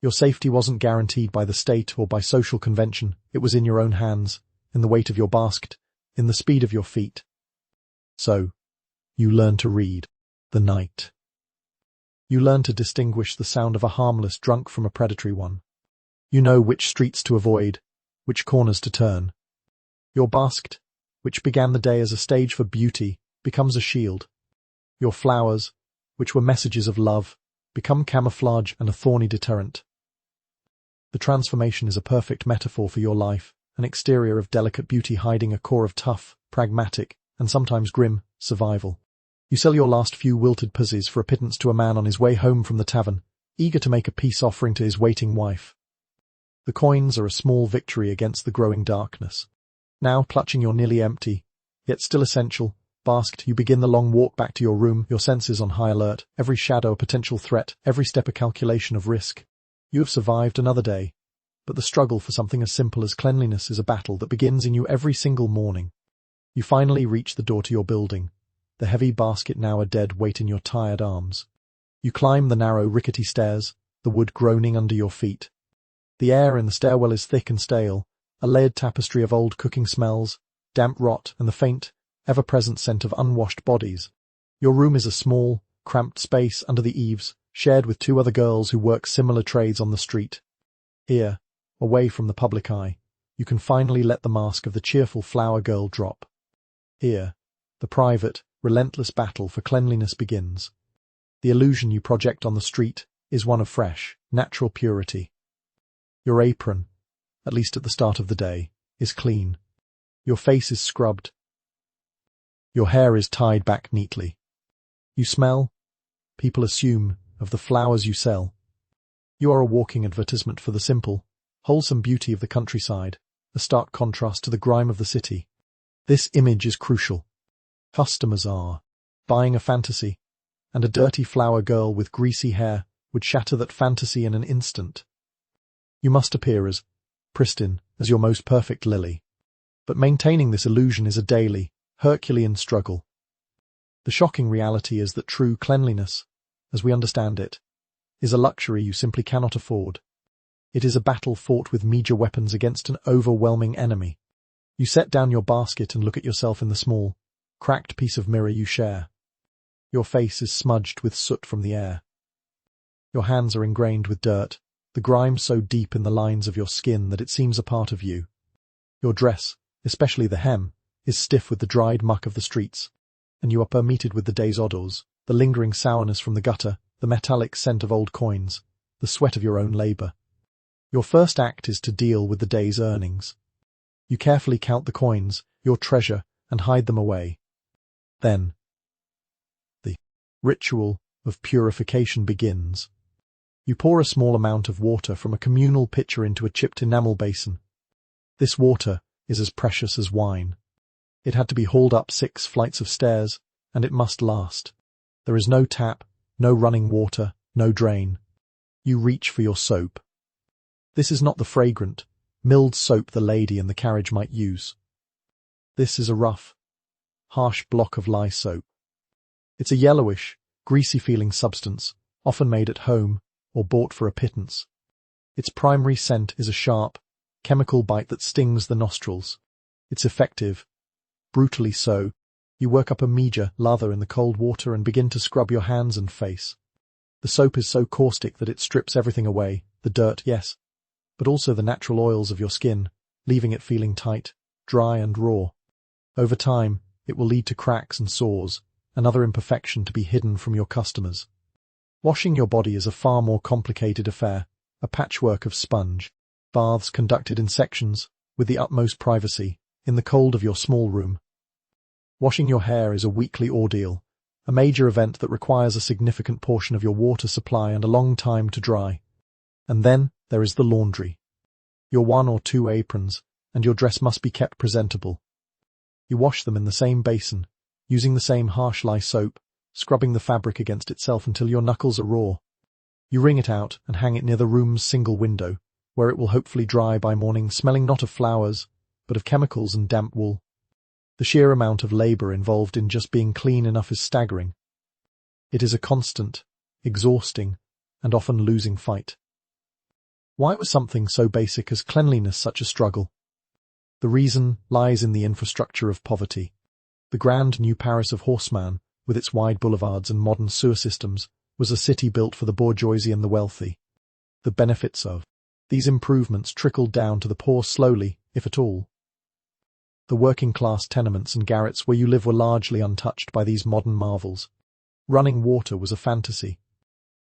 Your safety wasn't guaranteed by the state or by social convention, it was in your own hands, in the weight of your basket, in the speed of your feet. So, you learn to read the night. You learn to distinguish the sound of a harmless drunk from a predatory one. You know which streets to avoid, which corners to turn. Your basket, which began the day as a stage for beauty, becomes a shield. Your flowers, which were messages of love, become camouflage and a thorny deterrent. The transformation is a perfect metaphor for your life, an exterior of delicate beauty hiding a core of tough, pragmatic, and sometimes grim, survival. You sell your last few wilted posies for a pittance to a man on his way home from the tavern, eager to make a peace offering to his waiting wife. The coins are a small victory against the growing darkness. Now, clutching your nearly empty, yet still essential, basket, you begin the long walk back to your room, your senses on high alert, every shadow a potential threat, every step a calculation of risk. You have survived another day, but the struggle for something as simple as cleanliness is a battle that begins in you every single morning. You finally reach the door to your building, the heavy basket now a dead weight in your tired arms. You climb the narrow, rickety stairs, the wood groaning under your feet. The air in the stairwell is thick and stale, a layered tapestry of old cooking smells, damp rot, and the faint, ever-present scent of unwashed bodies. Your room is a small, cramped space under the eaves, shared with two other girls who work similar trades on the street. Here, away from the public eye, you can finally let the mask of the cheerful flower girl drop. Here, the private, relentless battle for cleanliness begins. The illusion you project on the street is one of fresh, natural purity. Your apron, at least at the start of the day, is clean. Your face is scrubbed. Your hair is tied back neatly. You smell, people assume, of the flowers you sell. You are a walking advertisement for the simple, wholesome beauty of the countryside, a stark contrast to the grime of the city. This image is crucial. Customers are buying a fantasy, and a dirty flower girl with greasy hair would shatter that fantasy in an instant. You must appear as pristine as your most perfect lily. But maintaining this illusion is a daily, Herculean struggle. The shocking reality is that true cleanliness, as we understand it, is a luxury you simply cannot afford. It is a battle fought with major weapons against an overwhelming enemy. You set down your basket and look at yourself in the small, cracked piece of mirror you share. Your face is smudged with soot from the air. Your hands are ingrained with dirt, the grime so deep in the lines of your skin that it seems a part of you. Your dress, especially the hem, is stiff with the dried muck of the streets, and you are permeated with the day's odors, the lingering sourness from the gutter, the metallic scent of old coins, the sweat of your own labor. Your first act is to deal with the day's earnings. You carefully count the coins, your treasure, and hide them away. Then, the ritual of purification begins. You pour a small amount of water from a communal pitcher into a chipped enamel basin. This water is as precious as wine. It had to be hauled up 6 flights of stairs, and it must last. There is no tap, no running water, no drain. You reach for your soap. This is not the fragrant, milled soap the lady in the carriage might use. This is a rough, harsh block of lye soap. It's a yellowish, greasy-feeling substance, often made at home or bought for a pittance. Its primary scent is a sharp, chemical bite that stings the nostrils. It's effective, brutally so. You work up a major lather in the cold water and begin to scrub your hands and face. The soap is so caustic that it strips everything away, the dirt, yes, but also the natural oils of your skin, leaving it feeling tight, dry and raw. Over time, it will lead to cracks and sores, another imperfection to be hidden from your customers. Washing your body is a far more complicated affair, a patchwork of sponge. Baths conducted in sections, with the utmost privacy, in the cold of your small room. Washing your hair is a weekly ordeal, a major event that requires a significant portion of your water supply and a long time to dry. And then there is the laundry. Your 1 or 2 aprons, and your dress must be kept presentable. You wash them in the same basin, using the same harsh lye soap, scrubbing the fabric against itself until your knuckles are raw. You wring it out and hang it near the room's single window, where it will hopefully dry by morning, smelling not of flowers, but of chemicals and damp wool. The sheer amount of labor involved in just being clean enough is staggering. It is a constant, exhausting, and often losing fight. Why was something so basic as cleanliness such a struggle? The reason lies in the infrastructure of poverty. The grand new Paris of Haussmann, with its wide boulevards and modern sewer systems, was a city built for the bourgeoisie and the wealthy. The benefits of these improvements trickled down to the poor slowly, if at all. The working-class tenements and garrets where you live were largely untouched by these modern marvels. Running water was a fantasy.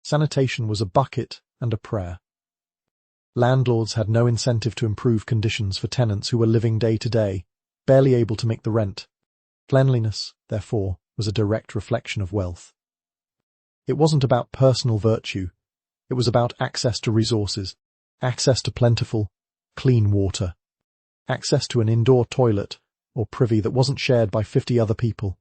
Sanitation was a bucket and a prayer. Landlords had no incentive to improve conditions for tenants who were living day to day, barely able to make the rent. Cleanliness, therefore, was a direct reflection of wealth. It wasn't about personal virtue. It was about access to resources, access to plentiful, clean water, access to an indoor toilet or privy that wasn't shared by 50 other people,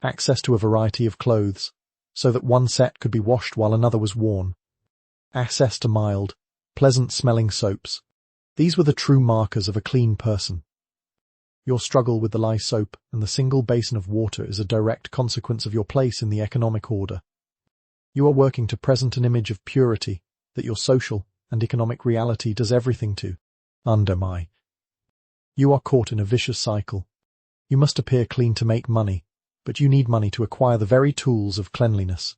access to a variety of clothes, so that one set could be washed while another was worn, access to mild, pleasant-smelling soaps. These were the true markers of a clean person. Your struggle with the lye soap and the single basin of water is a direct consequence of your place in the economic order. You are working to present an image of purity that your social and economic reality does everything to undermine. You are caught in a vicious cycle. You must appear clean to make money, but you need money to acquire the very tools of cleanliness.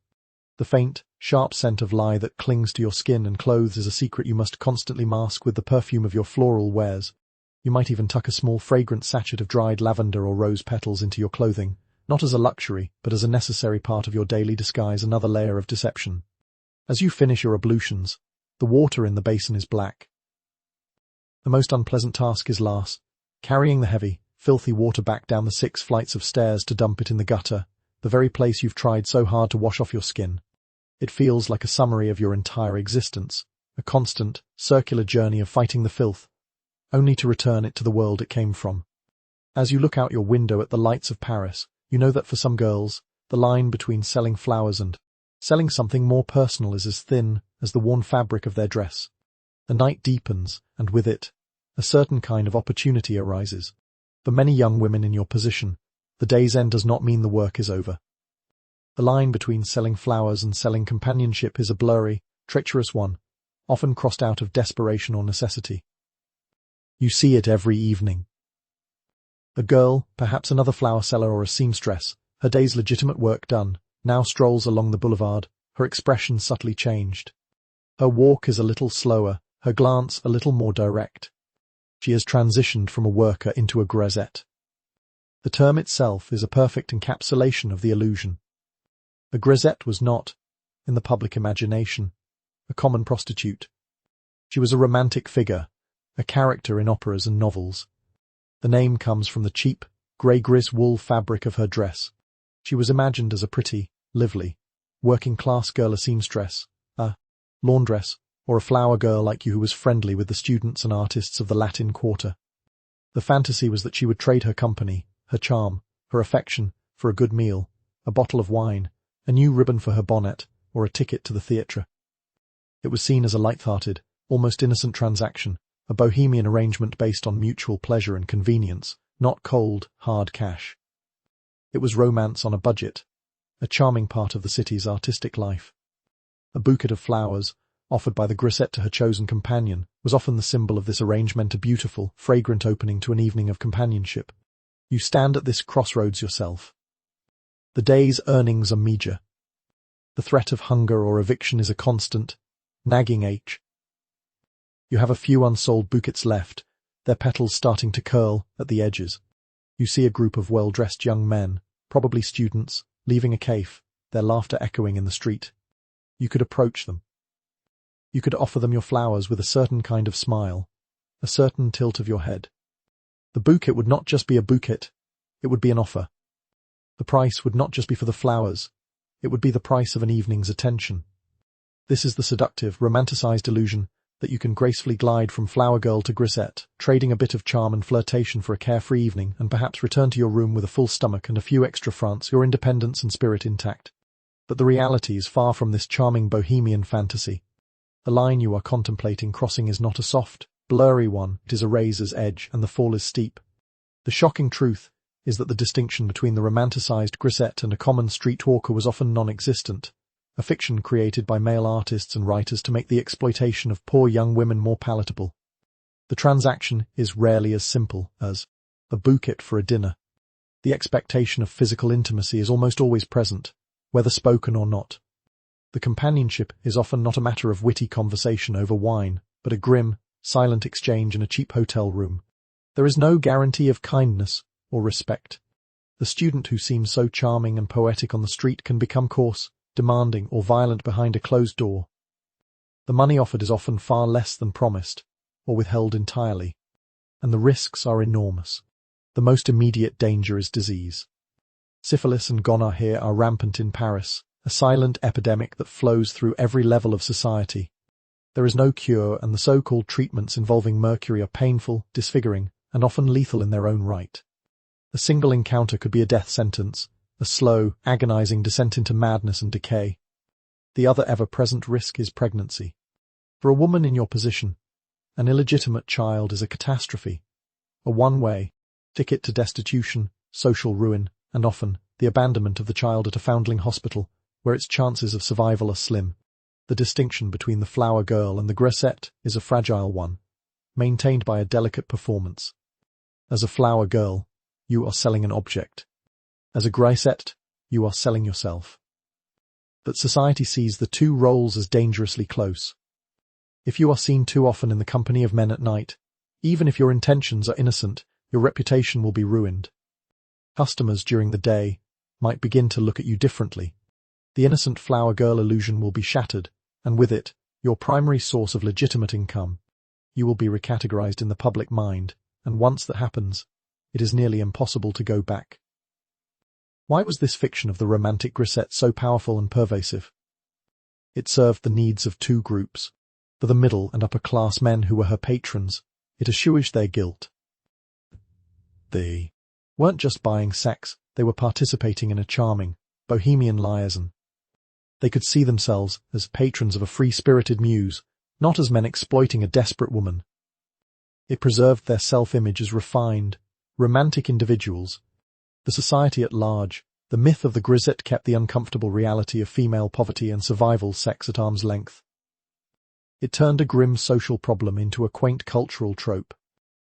The faint, sharp scent of lye that clings to your skin and clothes is a secret you must constantly mask with the perfume of your floral wares. You might even tuck a small fragrant sachet of dried lavender or rose petals into your clothing, not as a luxury, but as a necessary part of your daily disguise, another layer of deception. As you finish your ablutions, the water in the basin is black. The most unpleasant task is last, carrying the heavy, filthy water back down the 6 flights of stairs to dump it in the gutter, the very place you've tried so hard to wash off your skin. It feels like a summary of your entire existence, a constant, circular journey of fighting the filth, only to return it to the world it came from. As you look out your window at the lights of Paris, you know that for some girls, the line between selling flowers and selling something more personal is as thin as the worn fabric of their dress. The night deepens, and with it, a certain kind of opportunity arises. For many young women in your position, the day's end does not mean the work is over. The line between selling flowers and selling companionship is a blurry, treacherous one, often crossed out of desperation or necessity. You see it every evening. A girl, perhaps another flower seller or a seamstress, her day's legitimate work done, now strolls along the boulevard, her expression subtly changed. Her walk is a little slower, her glance a little more direct. She has transitioned from a worker into a grisette. The term itself is a perfect encapsulation of the illusion. A grisette was not, in the public imagination, a common prostitute. She was a romantic figure, a character in operas and novels. The name comes from the cheap, grey-gris wool fabric of her dress. She was imagined as a pretty, lively, working-class girl, a seamstress, a laundress, or a flower girl like you who was friendly with the students and artists of the Latin Quarter. The fantasy was that she would trade her company, her charm, her affection, for a good meal, a bottle of wine, a new ribbon for her bonnet, or a ticket to the theatre. It was seen as a light-hearted, almost innocent transaction, a bohemian arrangement based on mutual pleasure and convenience, not cold, hard cash. It was romance on a budget, a charming part of the city's artistic life. A bouquet of flowers, offered by the grisette to her chosen companion, was often the symbol of this arrangement, a beautiful, fragrant opening to an evening of companionship. You stand at this crossroads yourself. The day's earnings are meagre. The threat of hunger or eviction is a constant, nagging ache. You have a few unsold bouquets left, their petals starting to curl at the edges. You see a group of well-dressed young men, probably students, leaving a cafe, their laughter echoing in the street. You could approach them. You could offer them your flowers with a certain kind of smile, a certain tilt of your head. The bouquet would not just be a bouquet, it would be an offer. The price would not just be for the flowers, it would be the price of an evening's attention. This is the seductive, romanticized illusion that you can gracefully glide from flower girl to grisette, trading a bit of charm and flirtation for a carefree evening, and perhaps return to your room with a full stomach and a few extra francs, your independence and spirit intact. But the reality is far from this charming bohemian fantasy. The line you are contemplating crossing is not a soft, blurry one, it is a razor's edge, and the fall is steep. The shocking truth is that the distinction between the romanticized grisette and a common streetwalker was often non-existent, a fiction created by male artists and writers to make the exploitation of poor young women more palatable. The transaction is rarely as simple as a bouquet for a dinner. The expectation of physical intimacy is almost always present, whether spoken or not. The companionship is often not a matter of witty conversation over wine, but a grim, silent exchange in a cheap hotel room. There is no guarantee of kindness or respect. The student who seems so charming and poetic on the street can become coarse, demanding, or violent behind a closed door. The money offered is often far less than promised, or withheld entirely, and the risks are enormous. The most immediate danger is disease. Syphilis and gonorrhea are rampant in Paris, a silent epidemic that flows through every level of society. There is no cure, and the so-called treatments involving mercury are painful, disfiguring, and often lethal in their own right. A single encounter could be a death sentence, a slow, agonizing descent into madness and decay. The other ever-present risk is pregnancy. For a woman in your position, an illegitimate child is a catastrophe, a one-way ticket to destitution, social ruin, and often the abandonment of the child at a foundling hospital, where its chances of survival are slim. The distinction between the flower girl and the grisette is a fragile one, maintained by a delicate performance. As a flower girl, you are selling an object. As a grisette, you are selling yourself. But society sees the two roles as dangerously close. If you are seen too often in the company of men at night, even if your intentions are innocent, your reputation will be ruined. Customers during the day might begin to look at you differently. The innocent flower girl illusion will be shattered, and with it, your primary source of legitimate income. You will be recategorized in the public mind, and once that happens, it is nearly impossible to go back. Why was this fiction of the romantic grisette so powerful and pervasive? It served the needs of two groups. For the middle and upper class men who were her patrons, it assuaged their guilt. They weren't just buying sex, they were participating in a charming, bohemian liaison. They could see themselves as patrons of a free-spirited muse, not as men exploiting a desperate woman. It preserved their self-image as refined, romantic individuals. The society at large, the myth of the grisette kept the uncomfortable reality of female poverty and survival sex at arm's length. It turned a grim social problem into a quaint cultural trope.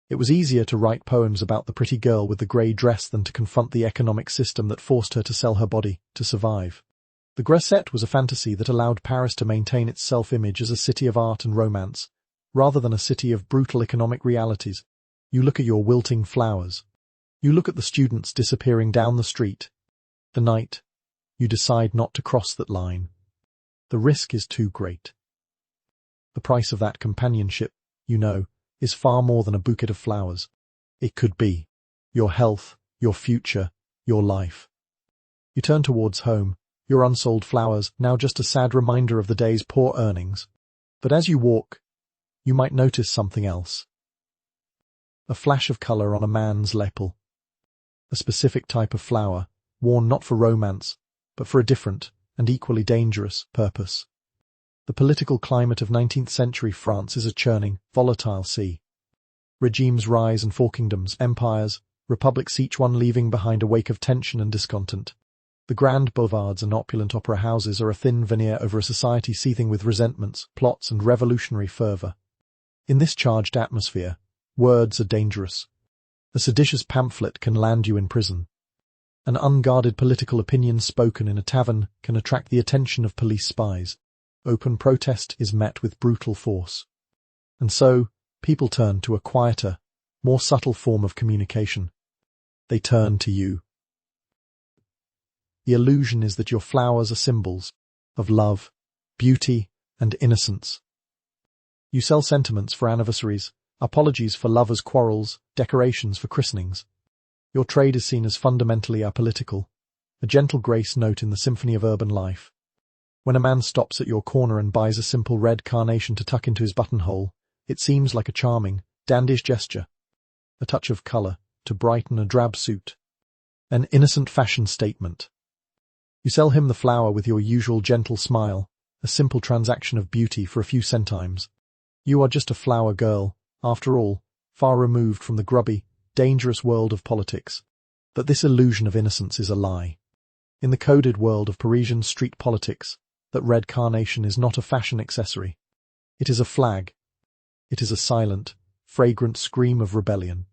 It was easier to write poems about the pretty girl with the grey dress than to confront the economic system that forced her to sell her body to survive. The grisette was a fantasy that allowed Paris to maintain its self-image as a city of art and romance, rather than a city of brutal economic realities. You look at your wilting flowers. You look at the students disappearing down the street. Tonight, you decide not to cross that line. The risk is too great. The price of that companionship, you know, is far more than a bouquet of flowers. It could be your health, your future, your life. You turn towards home, your unsold flowers now just a sad reminder of the day's poor earnings. But as you walk, you might notice something else. A flash of colour on a man's lapel. A specific type of flower, worn not for romance, but for a different and equally dangerous purpose. The political climate of 19th century France is a churning, volatile sea. Regimes rise and fall, kingdoms, empires, republics, each one leaving behind a wake of tension and discontent. The grand boulevards and opulent opera houses are a thin veneer over a society seething with resentments, plots, and revolutionary fervour. In this charged atmosphere, words are dangerous. A seditious pamphlet can land you in prison. An unguarded political opinion spoken in a tavern can attract the attention of police spies. Open protest is met with brutal force. And so, people turn to a quieter, more subtle form of communication. They turn to you. The illusion is that your flowers are symbols of love, beauty, and innocence. You sell sentiments for anniversaries, apologies for lovers' quarrels, decorations for christenings. Your trade is seen as fundamentally apolitical, a gentle grace note in the symphony of urban life. When a man stops at your corner and buys a simple red carnation to tuck into his buttonhole, it seems like a charming, dandish gesture. A touch of colour to brighten a drab suit. An innocent fashion statement. You sell him the flower with your usual gentle smile, a simple transaction of beauty for a few centimes. You are just a flower girl, after all, far removed from the grubby, dangerous world of politics. But this illusion of innocence is a lie. In the coded world of Parisian street politics, that red carnation is not a fashion accessory. It is a flag. It is a silent, fragrant scream of rebellion.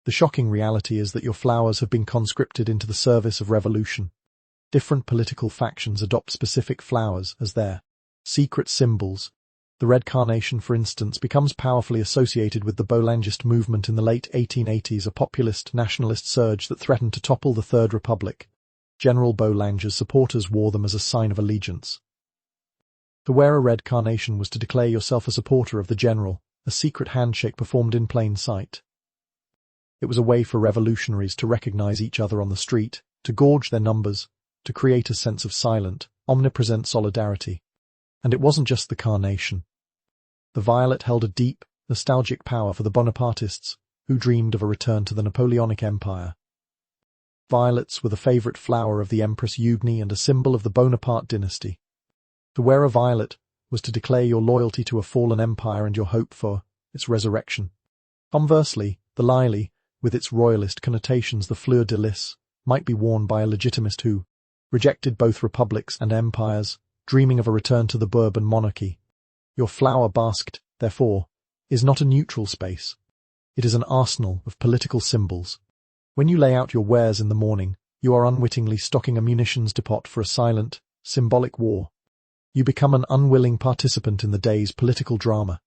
The shocking reality is that your flowers have been conscripted into the service of revolution. Different political factions adopt specific flowers as their secret symbols. The red carnation, for instance, becomes powerfully associated with the Bolangist movement in the late 1880s, a populist nationalist surge that threatened to topple the Third Republic. General Bolanger's supporters wore them as a sign of allegiance. To wear a red carnation was to declare yourself a supporter of the general, a secret handshake performed in plain sight. It was a way for revolutionaries to recognize each other on the street, to gauge their numbers, to create a sense of silent, omnipresent solidarity. And it wasn't just the carnation. The violet held a deep, nostalgic power for the Bonapartists, who dreamed of a return to the Napoleonic Empire. Violets were the favourite flower of the Empress Eugenie and a symbol of the Bonaparte dynasty. To wear a violet was to declare your loyalty to a fallen empire and your hope for its resurrection. Conversely, the lily, with its royalist connotations, the fleur de lis, might be worn by a legitimist who rejected both republics and empires, dreaming of a return to the Bourbon monarchy. Your flower basket, therefore, is not a neutral space. It is an arsenal of political symbols. When you lay out your wares in the morning, you are unwittingly stocking a munitions depot for a silent, symbolic war. You become an unwilling participant in the day's political drama.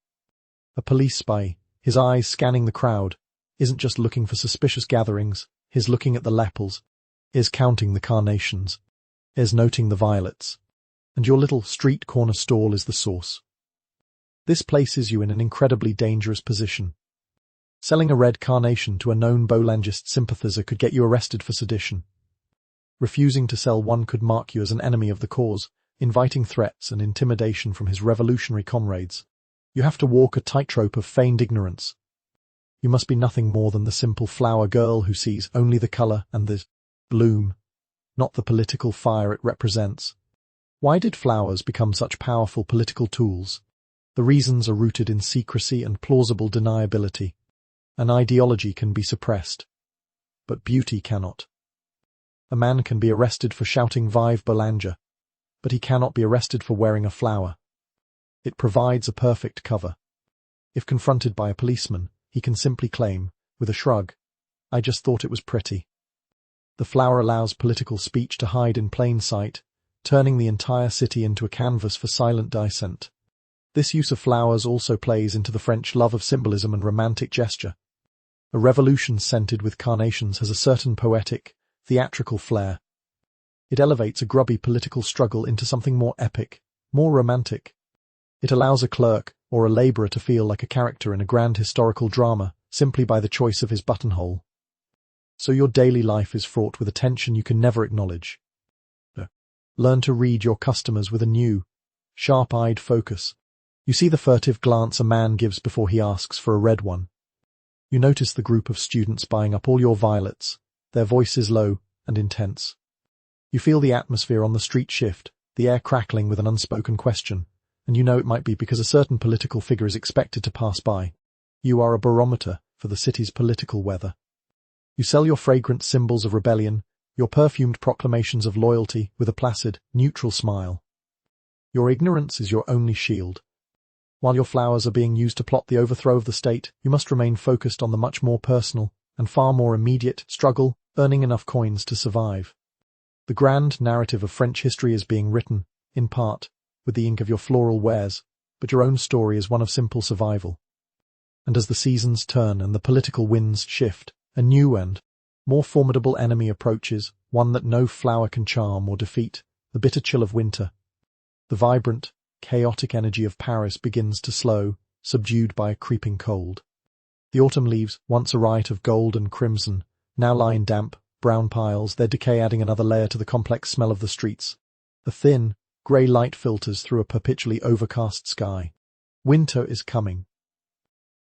A police spy, his eyes scanning the crowd, isn't just looking for suspicious gatherings, he's looking at the lepels, is counting the carnations, is noting the violets, and your little street corner stall is the source. This places you in an incredibly dangerous position. Selling a red carnation to a known Bolangist sympathizer could get you arrested for sedition. Refusing to sell one could mark you as an enemy of the cause, inviting threats and intimidation from his revolutionary comrades. You have to walk a tightrope of feigned ignorance. You must be nothing more than the simple flower girl who sees only the color and the bloom, not the political fire it represents. Why did flowers become such powerful political tools? The reasons are rooted in secrecy and plausible deniability. An ideology can be suppressed, but beauty cannot. A man can be arrested for shouting Vive Boulanger, but he cannot be arrested for wearing a flower. It provides a perfect cover. If confronted by a policeman, he can simply claim, with a shrug, I just thought it was pretty. The flower allows political speech to hide in plain sight, turning the entire city into a canvas for silent dissent. This use of flowers also plays into the French love of symbolism and romantic gesture. A revolution scented with carnations has a certain poetic, theatrical flair. It elevates a grubby political struggle into something more epic, more romantic. It allows a clerk or a labourer to feel like a character in a grand historical drama simply by the choice of his buttonhole. So your daily life is fraught with a tension you can never acknowledge. Learn to read your customers with a new, sharp-eyed focus. You see the furtive glance a man gives before he asks for a red one. You notice the group of students buying up all your violets, their voices low and intense. You feel the atmosphere on the street shift, the air crackling with an unspoken question, and you know it might be because a certain political figure is expected to pass by. You are a barometer for the city's political weather. You sell your fragrant symbols of rebellion, your perfumed proclamations of loyalty with a placid, neutral smile. Your ignorance is your only shield. While your flowers are being used to plot the overthrow of the state, you must remain focused on the much more personal and far more immediate struggle, earning enough coins to survive. The grand narrative of French history is being written, in part, with the ink of your floral wares, but your own story is one of simple survival. And as the seasons turn and the political winds shift, a new and more formidable enemy approaches, one that no flower can charm or defeat, the bitter chill of winter. The vibrant, chaotic energy of Paris begins to slow, subdued by a creeping cold. The autumn leaves, once a riot of gold and crimson, now lie in damp, brown piles, their decay adding another layer to the complex smell of the streets. A thin, grey light filters through a perpetually overcast sky. Winter is coming.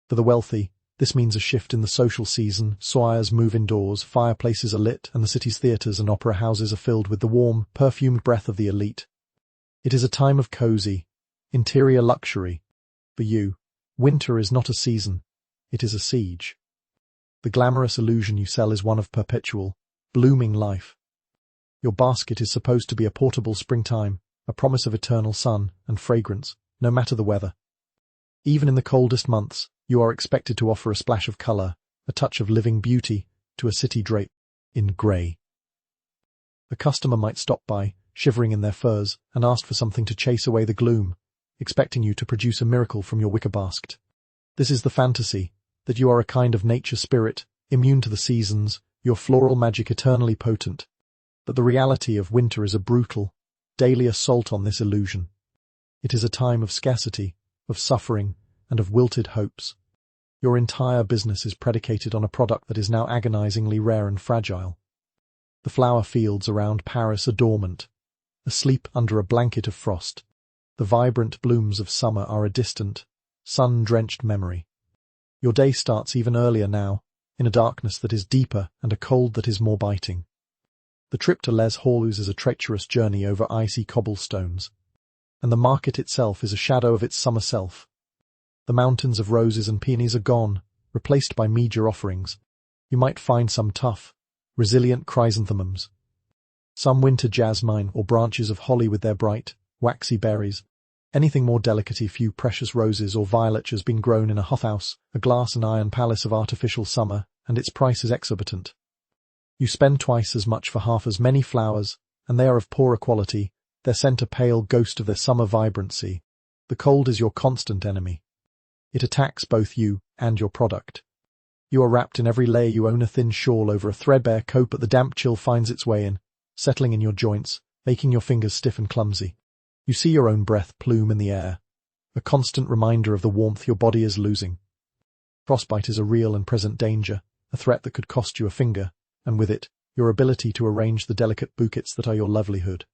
For the wealthy, this means a shift in the social season. Soirs move indoors, fireplaces are lit, and the city's theatres and opera houses are filled with the warm, perfumed breath of the elite. It is a time of cosy, interior luxury. For you, winter is not a season, it is a siege. The glamorous illusion you sell is one of perpetual, blooming life. Your basket is supposed to be a portable springtime, a promise of eternal sun and fragrance, no matter the weather. Even in the coldest months, you are expected to offer a splash of colour, a touch of living beauty, to a city draped in grey. A customer might stop by, shivering in their furs, and ask for something to chase away the gloom, expecting you to produce a miracle from your wicker basket. This is the fantasy, that you are a kind of nature spirit, immune to the seasons, your floral magic eternally potent. But the reality of winter is a brutal, daily assault on this illusion. It is a time of scarcity, of suffering, and of wilted hopes. Your entire business is predicated on a product that is now agonizingly rare and fragile. The flower fields around Paris are dormant, asleep under a blanket of frost. The vibrant blooms of summer are a distant, sun-drenched memory. Your day starts even earlier now, in a darkness that is deeper and a cold that is more biting. The trip to Les Halles is a treacherous journey over icy cobblestones, and the market itself is a shadow of its summer self. The mountains of roses and peonies are gone, replaced by meagre offerings. You might find some tough, resilient chrysanthemums, some winter jasmine or branches of holly with their bright, waxy berries. Anything more delicate, a few precious roses or violets has been grown in a hothouse, a glass and iron palace of artificial summer, and its price is exorbitant. You spend twice as much for half as many flowers, and they are of poorer quality, their scent a pale ghost of their summer vibrancy. The cold is your constant enemy. It attacks both you and your product. You are wrapped in every layer. You own a thin shawl over a threadbare coat, but the damp chill finds its way in, settling in your joints, making your fingers stiff and clumsy. You see your own breath plume in the air, a constant reminder of the warmth your body is losing. Frostbite is a real and present danger, a threat that could cost you a finger, and with it, your ability to arrange the delicate bouquets that are your livelihood.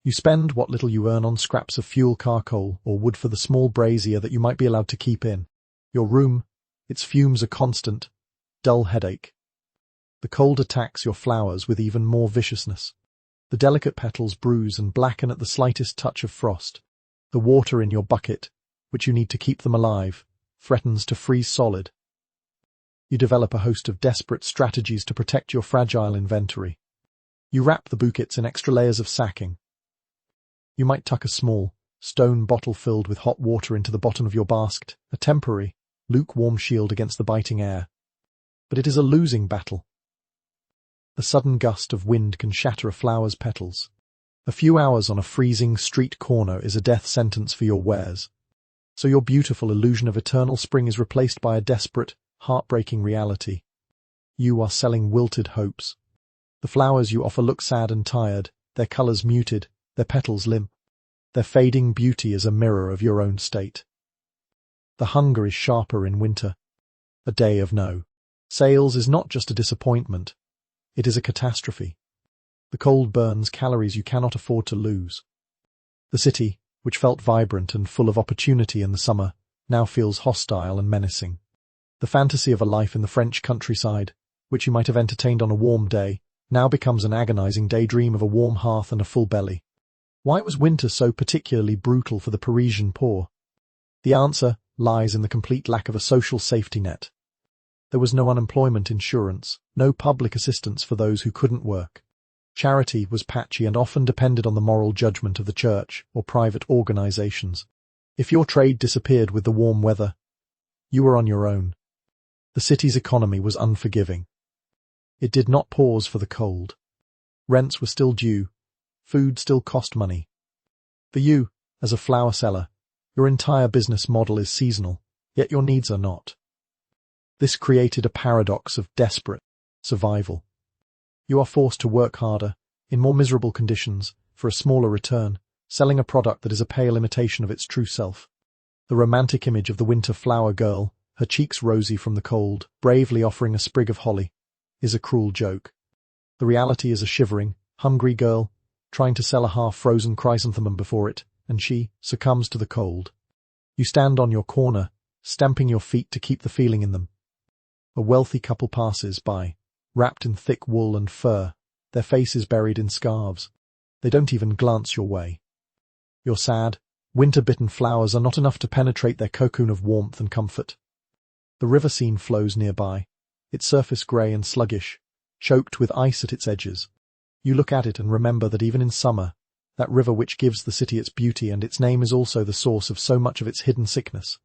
You spend what little you earn on scraps of fuel, charcoal, or wood for the small brazier that you might be allowed to keep in. Your room, its fumes a constant, dull headache. The cold attacks your flowers with even more viciousness. The delicate petals bruise and blacken at the slightest touch of frost. The water in your bucket, which you need to keep them alive, threatens to freeze solid. You develop a host of desperate strategies to protect your fragile inventory. You wrap the bouquets in extra layers of sacking. You might tuck a small, stone bottle filled with hot water into the bottom of your basket, a temporary, lukewarm shield against the biting air. But it is a losing battle. A sudden gust of wind can shatter a flower's petals. A few hours on a freezing street corner is a death sentence for your wares. So your beautiful illusion of eternal spring is replaced by a desperate, heartbreaking reality. You are selling wilted hopes. The flowers you offer look sad and tired, their colors muted, their petals limp. Their fading beauty is a mirror of your own state. The hunger is sharper in winter. A day of no sales is not just a disappointment. It is a catastrophe. The cold burns calories you cannot afford to lose. The city, which felt vibrant and full of opportunity in the summer, now feels hostile and menacing. The fantasy of a life in the French countryside, which you might have entertained on a warm day, now becomes an agonizing daydream of a warm hearth and a full belly. Why was winter so particularly brutal for the Parisian poor? The answer lies in the complete lack of a social safety net. There was no unemployment insurance, no public assistance for those who couldn't work. Charity was patchy and often depended on the moral judgment of the church or private organizations. If your trade disappeared with the warm weather, you were on your own. The city's economy was unforgiving. It did not pause for the cold. Rents were still due. Food still cost money. For you, as a flower seller, your entire business model is seasonal, yet your needs are not. This created a paradox of desperate survival. You are forced to work harder, in more miserable conditions, for a smaller return, selling a product that is a pale imitation of its true self. The romantic image of the winter flower girl, her cheeks rosy from the cold, bravely offering a sprig of holly, is a cruel joke. The reality is a shivering, hungry girl, trying to sell a half-frozen chrysanthemum before it, and she succumbs to the cold. You stand on your corner, stamping your feet to keep the feeling in them. A wealthy couple passes by, wrapped in thick wool and fur, their faces buried in scarves. They don't even glance your way. Your sad, winter-bitten flowers are not enough to penetrate their cocoon of warmth and comfort. The river scene flows nearby, its surface grey and sluggish, choked with ice at its edges. You look at it and remember that even in summer, that river which gives the city its beauty and its name is also the source of so much of its hidden sickness.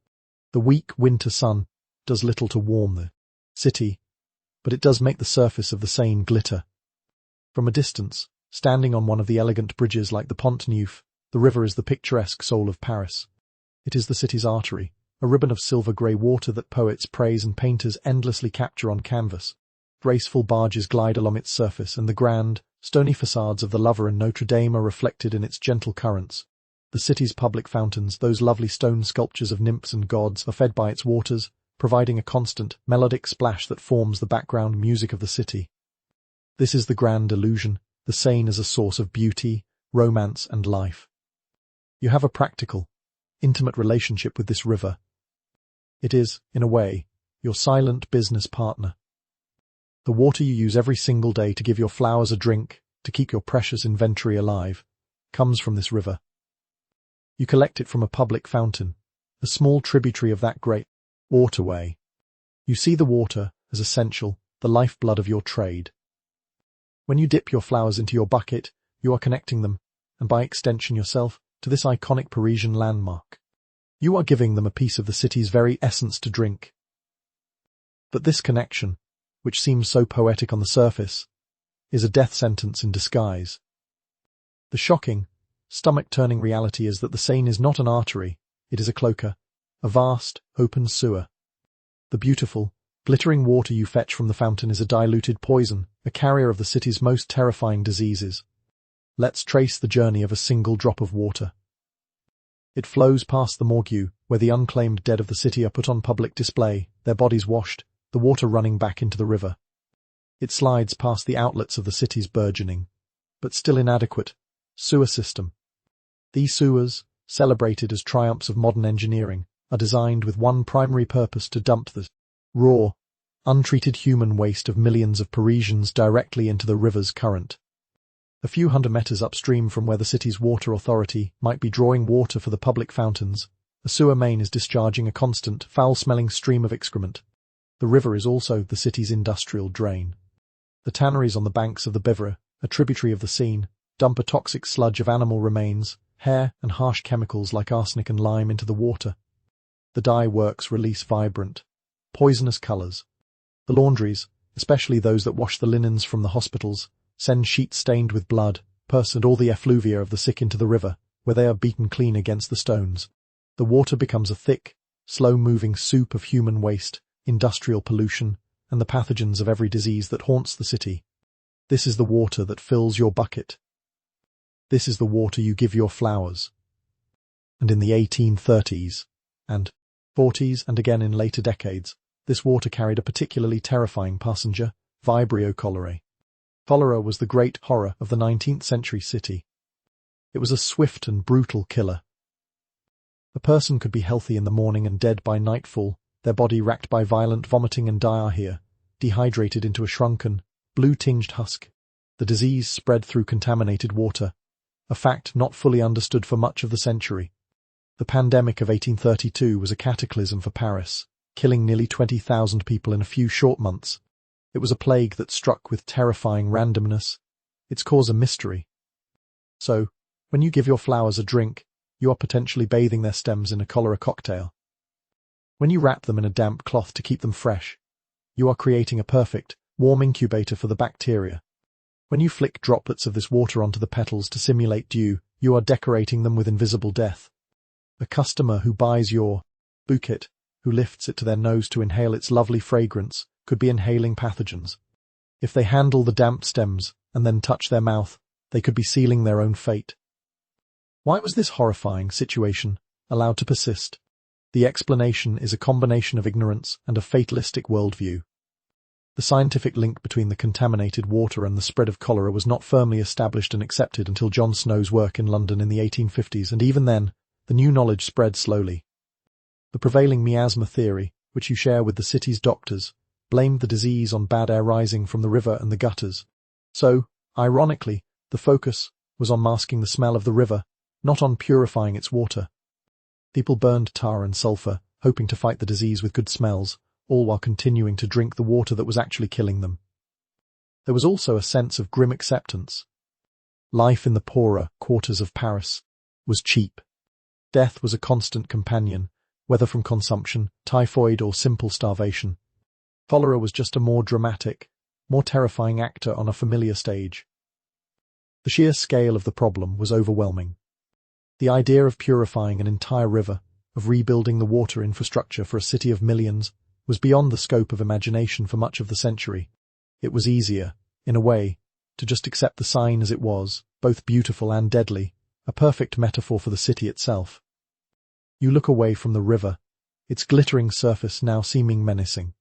The weak winter sun does little to warm the city, but it does make the surface of the Seine glitter. From a distance, standing on one of the elegant bridges like the Pont Neuf, the river is the picturesque soul of Paris. It is the city's artery, a ribbon of silver-grey water that poets praise and painters endlessly capture on canvas. Graceful barges glide along its surface, and the grand, stony facades of the Louvre and Notre Dame are reflected in its gentle currents. The city's public fountains, those lovely stone sculptures of nymphs and gods, are fed by its waters, providing a constant, melodic splash that forms the background music of the city. This is the grand illusion, the Seine as a source of beauty, romance, and life. You have a practical, intimate relationship with this river. It is, in a way, your silent business partner. The water you use every single day to give your flowers a drink, to keep your precious inventory alive, comes from this river. You collect it from a public fountain, a small tributary of that great waterway. You see the water as essential, the lifeblood of your trade. When you dip your flowers into your bucket, you are connecting them, and by extension yourself, to this iconic Parisian landmark. You are giving them a piece of the city's very essence to drink. But this connection, which seems so poetic on the surface, is a death sentence in disguise. The shocking, stomach-turning reality is that the Seine is not an artery, it is a cloaca, a vast, open sewer. The beautiful, glittering water you fetch from the fountain is a diluted poison, a carrier of the city's most terrifying diseases. Let's trace the journey of a single drop of water. It flows past the morgue, where the unclaimed dead of the city are put on public display, their bodies washed, the water running back into the river. It slides past the outlets of the city's burgeoning, but still inadequate, sewer system. These sewers, celebrated as triumphs of modern engineering, are designed with one primary purpose: to dump the raw, untreated human waste of millions of Parisians directly into the river's current. A few hundred meters upstream from where the city's water authority might be drawing water for the public fountains, a sewer main is discharging a constant, foul-smelling stream of excrement. The river is also the city's industrial drain. The tanneries on the banks of the Bivre, a tributary of the Seine, dump a toxic sludge of animal remains, hair, and harsh chemicals like arsenic and lime into the water. The dye works release vibrant, poisonous colors. The laundries, especially those that wash the linens from the hospitals, send sheets stained with blood, pus, and all the effluvia of the sick into the river, where they are beaten clean against the stones. The water becomes a thick, slow-moving soup of human waste, industrial pollution, and the pathogens of every disease that haunts the city. This is the water that fills your bucket. This is the water you give your flowers. And in the 1830s and 40s, and again in later decades, this water carried a particularly terrifying passenger, Vibrio cholerae. Cholera was the great horror of the 19th century city. It was a swift and brutal killer. A person could be healthy in the morning and dead by nightfall, their body racked by violent vomiting and diarrhea, dehydrated into a shrunken, blue-tinged husk. The disease spread through contaminated water, a fact not fully understood for much of the century. The pandemic of 1832 was a cataclysm for Paris, killing nearly 20,000 people in a few short months. It was a plague that struck with terrifying randomness, its cause a mystery. So, when you give your flowers a drink, you are potentially bathing their stems in a cholera cocktail. When you wrap them in a damp cloth to keep them fresh, you are creating a perfect, warm incubator for the bacteria. When you flick droplets of this water onto the petals to simulate dew, you are decorating them with invisible death. A customer who buys your bouquet, who lifts it to their nose to inhale its lovely fragrance, could be inhaling pathogens. If they handle the damp stems and then touch their mouth, they could be sealing their own fate. Why was this horrifying situation allowed to persist? The explanation is a combination of ignorance and a fatalistic worldview. The scientific link between the contaminated water and the spread of cholera was not firmly established and accepted until John Snow's work in London in the 1850s, and even then, the new knowledge spread slowly. The prevailing miasma theory, which you share with the city's doctors, blamed the disease on bad air rising from the river and the gutters. So, ironically, the focus was on masking the smell of the river, not on purifying its water. People burned tar and sulfur, hoping to fight the disease with good smells, all while continuing to drink the water that was actually killing them. There was also a sense of grim acceptance. Life in the poorer quarters of Paris was cheap. Death was a constant companion, whether from consumption, typhoid, or simple starvation. Cholera was just a more dramatic, more terrifying actor on a familiar stage. The sheer scale of the problem was overwhelming. The idea of purifying an entire river, of rebuilding the water infrastructure for a city of millions, was beyond the scope of imagination for much of the century. It was easier, in a way, to just accept the sign as it was, both beautiful and deadly, a perfect metaphor for the city itself. You look away from the river, its glittering surface now seeming menacing.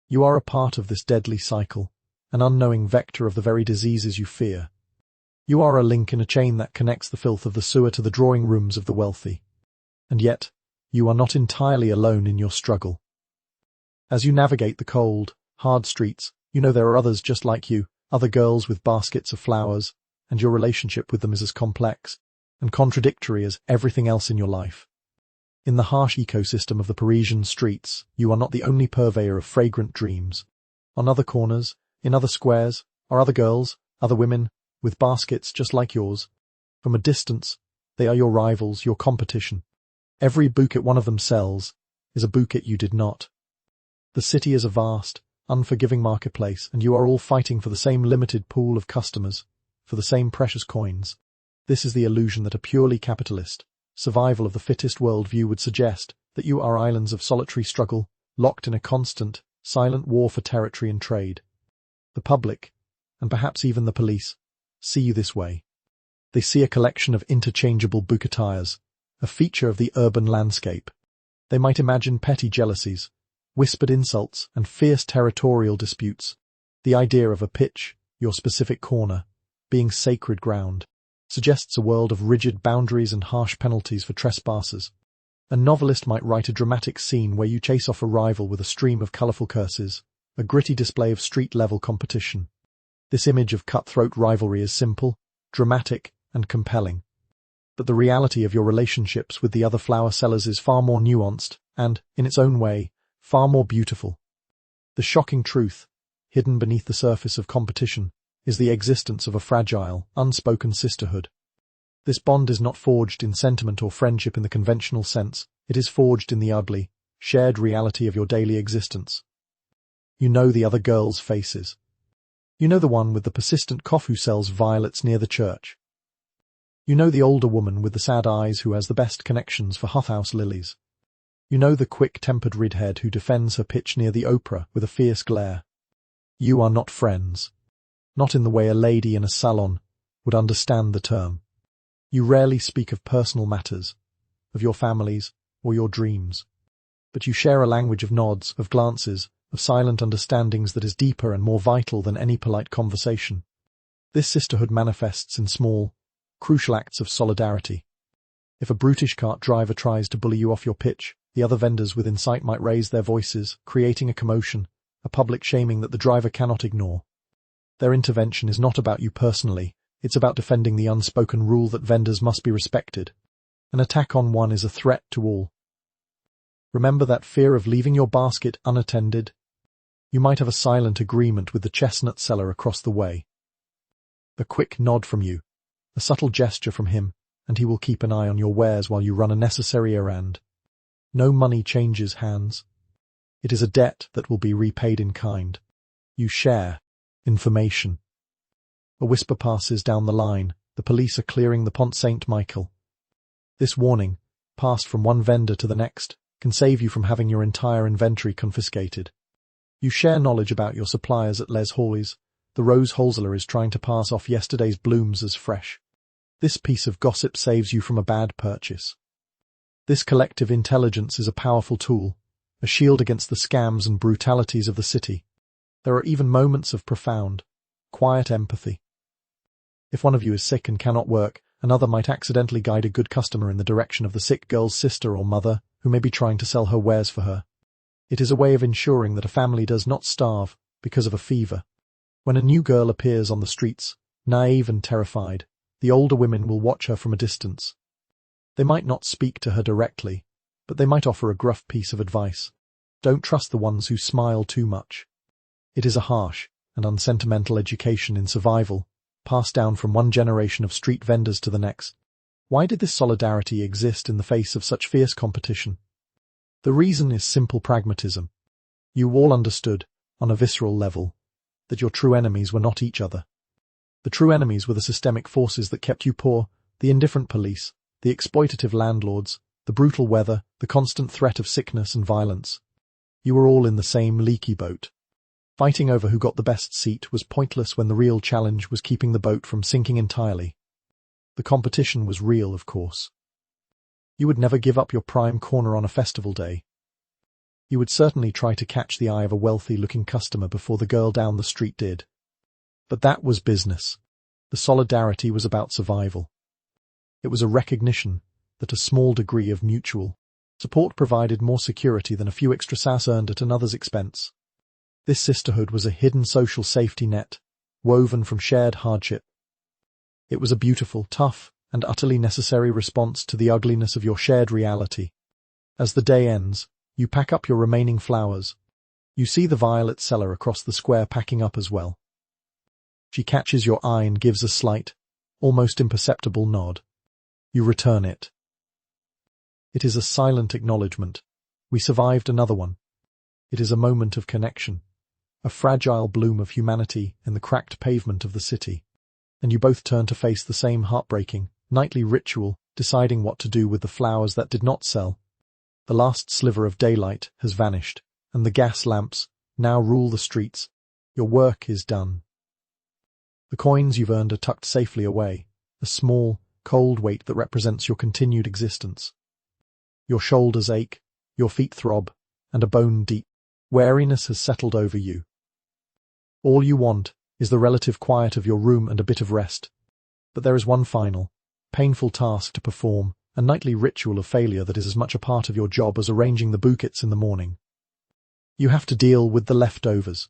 You are a part of this deadly cycle, an unknowing vector of the very diseases you fear. You are a link in a chain that connects the filth of the sewer to the drawing rooms of the wealthy. And yet, you are not entirely alone in your struggle. As you navigate the cold, hard streets, you know there are others just like you, other girls with baskets of flowers, and your relationship with them is as complex and contradictory as everything else in your life. In the harsh ecosystem of the Parisian streets, you are not the only purveyor of fragrant dreams. On other corners, in other squares, are other girls, other women, with baskets just like yours. From a distance, they are your rivals, your competition. Every bouquet one of them sells is a bouquet you did not. The city is a vast, unforgiving marketplace, and you are all fighting for the same limited pool of customers, for the same precious coins. This is the illusion that a purely capitalist, survival of the fittest worldview would suggest, that you are islands of solitary struggle, locked in a constant, silent war for territory and trade. The public, and perhaps even the police, see you this way. They see a collection of interchangeable bouquetiers, a feature of the urban landscape. They might imagine petty jealousies, whispered insults, and fierce territorial disputes. The idea of a pitch, your specific corner, being sacred ground, suggests a world of rigid boundaries and harsh penalties for trespassers. A novelist might write a dramatic scene where you chase off a rival with a stream of colourful curses, a gritty display of street-level competition. This image of cutthroat rivalry is simple, dramatic, and compelling. But the reality of your relationships with the other flower sellers is far more nuanced and, in its own way, far more beautiful. The shocking truth, hidden beneath the surface of competition, is the existence of a fragile, unspoken sisterhood. This bond is not forged in sentiment or friendship in the conventional sense, it is forged in the ugly, shared reality of your daily existence. You know the other girls' faces. You know the one with the persistent cough who sells violets near the church. You know the older woman with the sad eyes who has the best connections for hothouse lilies. You know the quick-tempered redhead who defends her pitch near the opera with a fierce glare. You are not friends. Not in the way a lady in a salon would understand the term. You rarely speak of personal matters, of your families or your dreams. But you share a language of nods, of glances, of silent understandings that is deeper and more vital than any polite conversation. This sisterhood manifests in small, crucial acts of solidarity. If a brutish cart driver tries to bully you off your pitch, the other vendors within sight might raise their voices, creating a commotion, a public shaming that the driver cannot ignore. Their intervention is not about you personally, it's about defending the unspoken rule that vendors must be respected. An attack on one is a threat to all. Remember that fear of leaving your basket unattended? You might have a silent agreement with the chestnut seller across the way. A quick nod from you, a subtle gesture from him, and he will keep an eye on your wares while you run a necessary errand. No money changes hands. It is a debt that will be repaid in kind. You share information. A whisper passes down the line, the police are clearing the Pont Saint-Michel. This warning, passed from one vendor to the next, can save you from having your entire inventory confiscated. You share knowledge about your suppliers at Les Hawleys. The rose wholesaler is trying to pass off yesterday's blooms as fresh. This piece of gossip saves you from a bad purchase. This collective intelligence is a powerful tool, a shield against the scams and brutalities of the city. There are even moments of profound, quiet empathy. If one of you is sick and cannot work, another might accidentally guide a good customer in the direction of the sick girl's sister or mother, who may be trying to sell her wares for her. It is a way of ensuring that a family does not starve because of a fever. When a new girl appears on the streets, naive and terrified, the older women will watch her from a distance. They might not speak to her directly, but they might offer a gruff piece of advice. Don't trust the ones who smile too much. It is a harsh and unsentimental education in survival, passed down from one generation of street vendors to the next. Why did this solidarity exist in the face of such fierce competition? The reason is simple pragmatism. You all understood, on a visceral level, that your true enemies were not each other. The true enemies were the systemic forces that kept you poor, the indifferent police, the exploitative landlords, the brutal weather, the constant threat of sickness and violence. You were all in the same leaky boat. Fighting over who got the best seat was pointless when the real challenge was keeping the boat from sinking entirely. The competition was real, of course. You would never give up your prime corner on a festival day. You would certainly try to catch the eye of a wealthy-looking customer before the girl down the street did. But that was business. The solidarity was about survival. It was a recognition that a small degree of mutual support provided more security than a few extra sous earned at another's expense. This sisterhood was a hidden social safety net, woven from shared hardship. It was a beautiful, tough, and utterly necessary response to the ugliness of your shared reality. As the day ends, you pack up your remaining flowers. You see the violet seller across the square packing up as well. She catches your eye and gives a slight, almost imperceptible nod. You return it. It is a silent acknowledgement. We survived another one. It is a moment of connection, a fragile bloom of humanity in the cracked pavement of the city, and you both turn to face the same heartbreaking, nightly ritual, deciding what to do with the flowers that did not sell. The last sliver of daylight has vanished, and the gas lamps now rule the streets. Your work is done. The coins you've earned are tucked safely away, a small, cold weight that represents your continued existence. Your shoulders ache, your feet throb, and a bone-deep weariness has settled over you. All you want is the relative quiet of your room and a bit of rest. But there is one final, painful task to perform, a nightly ritual of failure that is as much a part of your job as arranging the bouquets in the morning. You have to deal with the leftovers.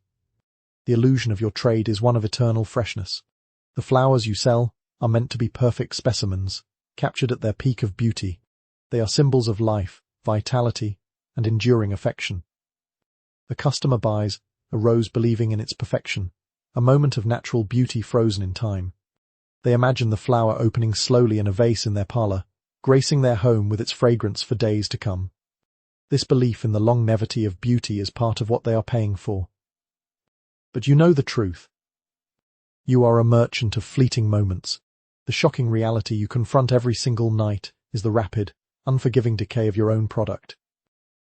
The illusion of your trade is one of eternal freshness. The flowers you sell are meant to be perfect specimens, captured at their peak of beauty. They are symbols of life, vitality, and enduring affection. The customer buys a rose believing in its perfection, a moment of natural beauty frozen in time. They imagine the flower opening slowly in a vase in their parlor, gracing their home with its fragrance for days to come. This belief in the longevity of beauty is part of what they are paying for. But you know the truth. You are a merchant of fleeting moments. The shocking reality you confront every single night is the rapid, unforgiving decay of your own product.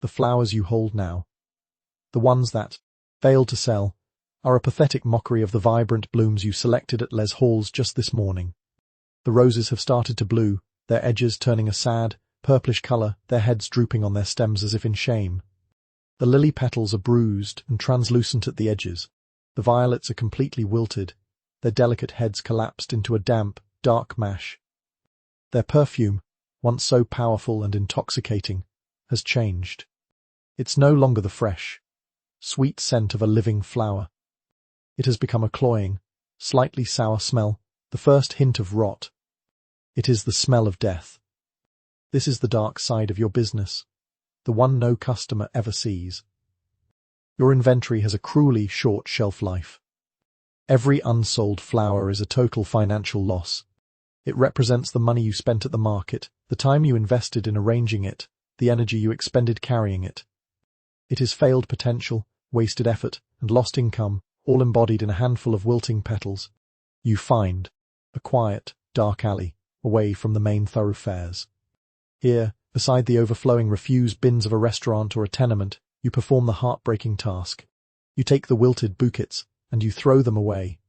The flowers you hold now, the ones that failed to sell, are a pathetic mockery of the vibrant blooms you selected at Les Halls just this morning. The roses have started to blue, their edges turning a sad, purplish color, their heads drooping on their stems as if in shame. The lily petals are bruised and translucent at the edges. The violets are completely wilted, their delicate heads collapsed into a damp, dark mash. Their perfume, once so powerful and intoxicating, has changed. It's no longer the fresh, sweet scent of a living flower. It has become a cloying, slightly sour smell, the first hint of rot. It is the smell of death. This is the dark side of your business, the one no customer ever sees. Your inventory has a cruelly short shelf life. Every unsold flower is a total financial loss. It represents the money you spent at the market, the time you invested in arranging it, the energy you expended carrying it. It is failed potential, wasted effort, and lost income, all embodied in a handful of wilting petals. You find a quiet, dark alley, away from the main thoroughfares. Here, beside the overflowing refuse bins of a restaurant or a tenement, you perform the heartbreaking task. You take the wilted bouquets, and you throw them away.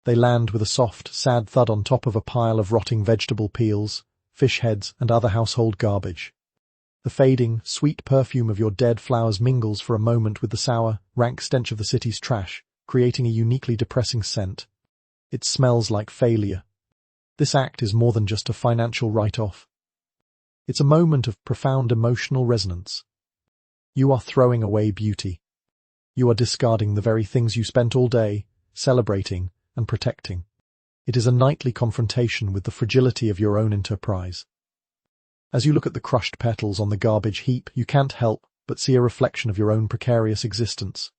They land with a soft, sad thud on top of a pile of rotting vegetable peels, fish heads, and other household garbage. The fading, sweet perfume of your dead flowers mingles for a moment with the sour, rank stench of the city's trash, creating a uniquely depressing scent. It smells like failure. This act is more than just a financial write-off. It's a moment of profound emotional resonance. You are throwing away beauty. You are discarding the very things you spent all day celebrating and protecting. It is a nightly confrontation with the fragility of your own enterprise. As you look at the crushed petals on the garbage heap, you can't help but see a reflection of your own precarious existence.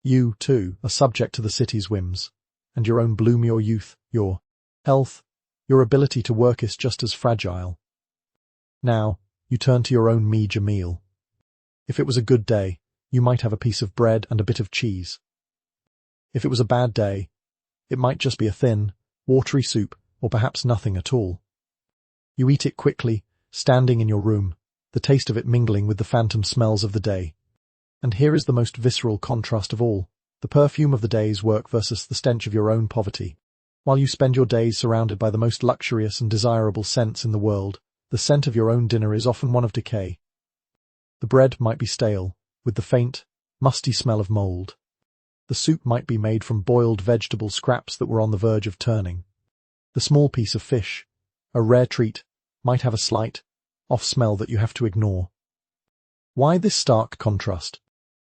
You, too, are subject to the city's whims, and your own bloom, your youth, your health, your ability to work is just as fragile. Now, you turn to your own meager meal. If it was a good day, you might have a piece of bread and a bit of cheese. If it was a bad day, it might just be a thin, watery soup, or perhaps nothing at all. You eat it quickly, standing in your room, the taste of it mingling with the phantom smells of the day. And here is the most visceral contrast of all, the perfume of the day's work versus the stench of your own poverty. While you spend your days surrounded by the most luxurious and desirable scents in the world, the scent of your own dinner is often one of decay. The bread might be stale, with the faint, musty smell of mold. The soup might be made from boiled vegetable scraps that were on the verge of turning. The small piece of fish, a rare treat, might have a slight, off smell that you have to ignore. Why this stark contrast?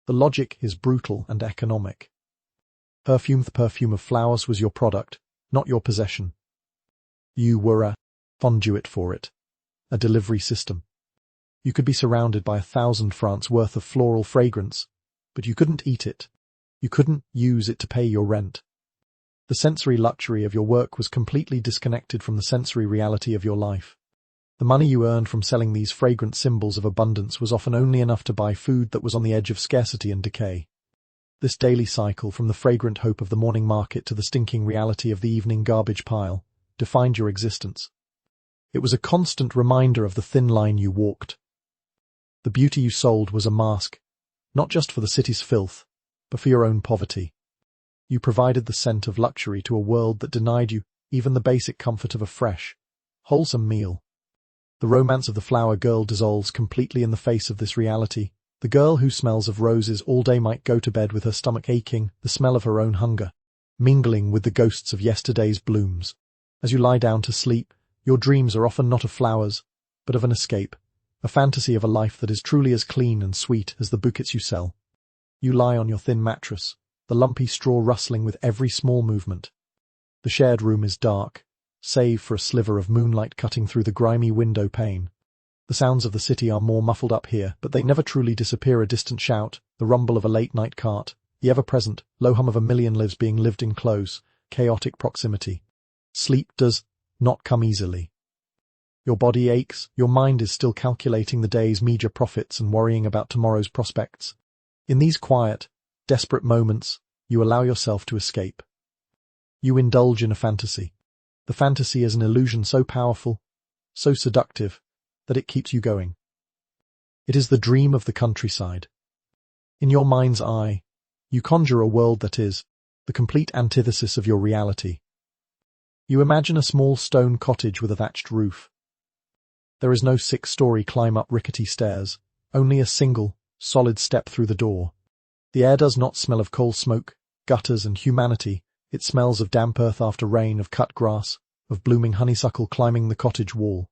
The logic is brutal and economic. The perfume of flowers was your product, not your possession. You were a conduit for it, a delivery system. You could be surrounded by 1,000 francs worth of floral fragrance, but you couldn't eat it. You couldn't use it to pay your rent. The sensory luxury of your work was completely disconnected from the sensory reality of your life. The money you earned from selling these fragrant symbols of abundance was often only enough to buy food that was on the edge of scarcity and decay. This daily cycle, from the fragrant hope of the morning market to the stinking reality of the evening garbage pile, defined your existence. It was a constant reminder of the thin line you walked. The beauty you sold was a mask, not just for the city's filth, but for your own poverty. You provided the scent of luxury to a world that denied you even the basic comfort of a fresh, wholesome meal. The romance of the flower girl dissolves completely in the face of this reality. The girl who smells of roses all day might go to bed with her stomach aching, the smell of her own hunger, mingling with the ghosts of yesterday's blooms. As you lie down to sleep, your dreams are often not of flowers, but of an escape, a fantasy of a life that is truly as clean and sweet as the bouquets you sell. You lie on your thin mattress, the lumpy straw rustling with every small movement. The shared room is dark, save for a sliver of moonlight cutting through the grimy window pane. The sounds of the city are more muffled up here, but they never truly disappear. A distant shout, the rumble of a late-night cart, the ever-present, low hum of a million lives being lived in close, chaotic proximity. Sleep does not come easily. Your body aches, your mind is still calculating the day's meager profits and worrying about tomorrow's prospects. In these quiet, desperate moments, you allow yourself to escape. You indulge in a fantasy. The fantasy is an illusion so powerful, so seductive, that it keeps you going. It is the dream of the countryside. In your mind's eye, you conjure a world that is the complete antithesis of your reality. You imagine a small stone cottage with a thatched roof. There is no 6-story climb-up rickety stairs, only a single, solid step through the door. The air does not smell of coal smoke, gutters and humanity. It smells of damp earth after rain, of cut grass, of blooming honeysuckle climbing the cottage wall.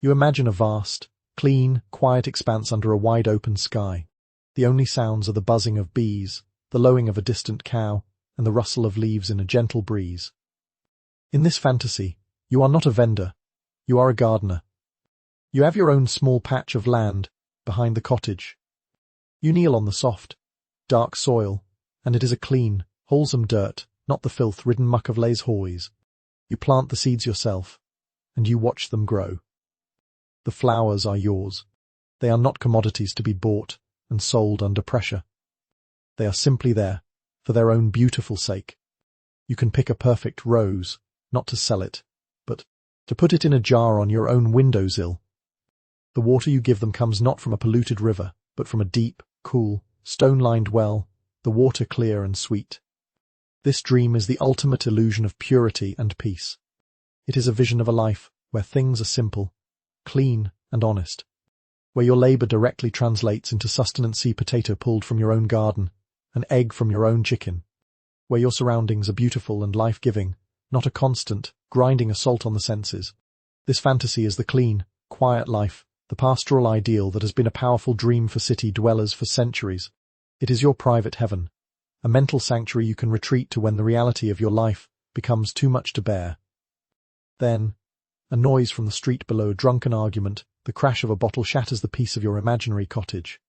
You imagine a vast, clean, quiet expanse under a wide-open sky. The only sounds are the buzzing of bees, the lowing of a distant cow, and the rustle of leaves in a gentle breeze. In this fantasy, you are not a vendor, you are a gardener. You have your own small patch of land behind the cottage. You kneel on the soft, dark soil, and it is a clean, wholesome dirt, not the filth-ridden muck of Les Hoys. You plant the seeds yourself, and you watch them grow. The flowers are yours. They are not commodities to be bought and sold under pressure. They are simply there, for their own beautiful sake. You can pick a perfect rose, not to sell it, but to put it in a jar on your own windowsill. The water you give them comes not from a polluted river, but from a deep, cool, stone-lined well, the water clear and sweet. This dream is the ultimate illusion of purity and peace. It is a vision of a life where things are simple, clean and honest, where your labor directly translates into sustenance. See potato pulled from your own garden, an egg from your own chicken, where your surroundings are beautiful and life-giving, not a constant, grinding assault on the senses. This fantasy is the clean, quiet life, the pastoral ideal that has been a powerful dream for city dwellers for centuries. It is your private heaven, a mental sanctuary you can retreat to when the reality of your life becomes too much to bear. Then, a noise from the street below, a drunken argument, the crash of a bottle shatters the peace of your imaginary cottage.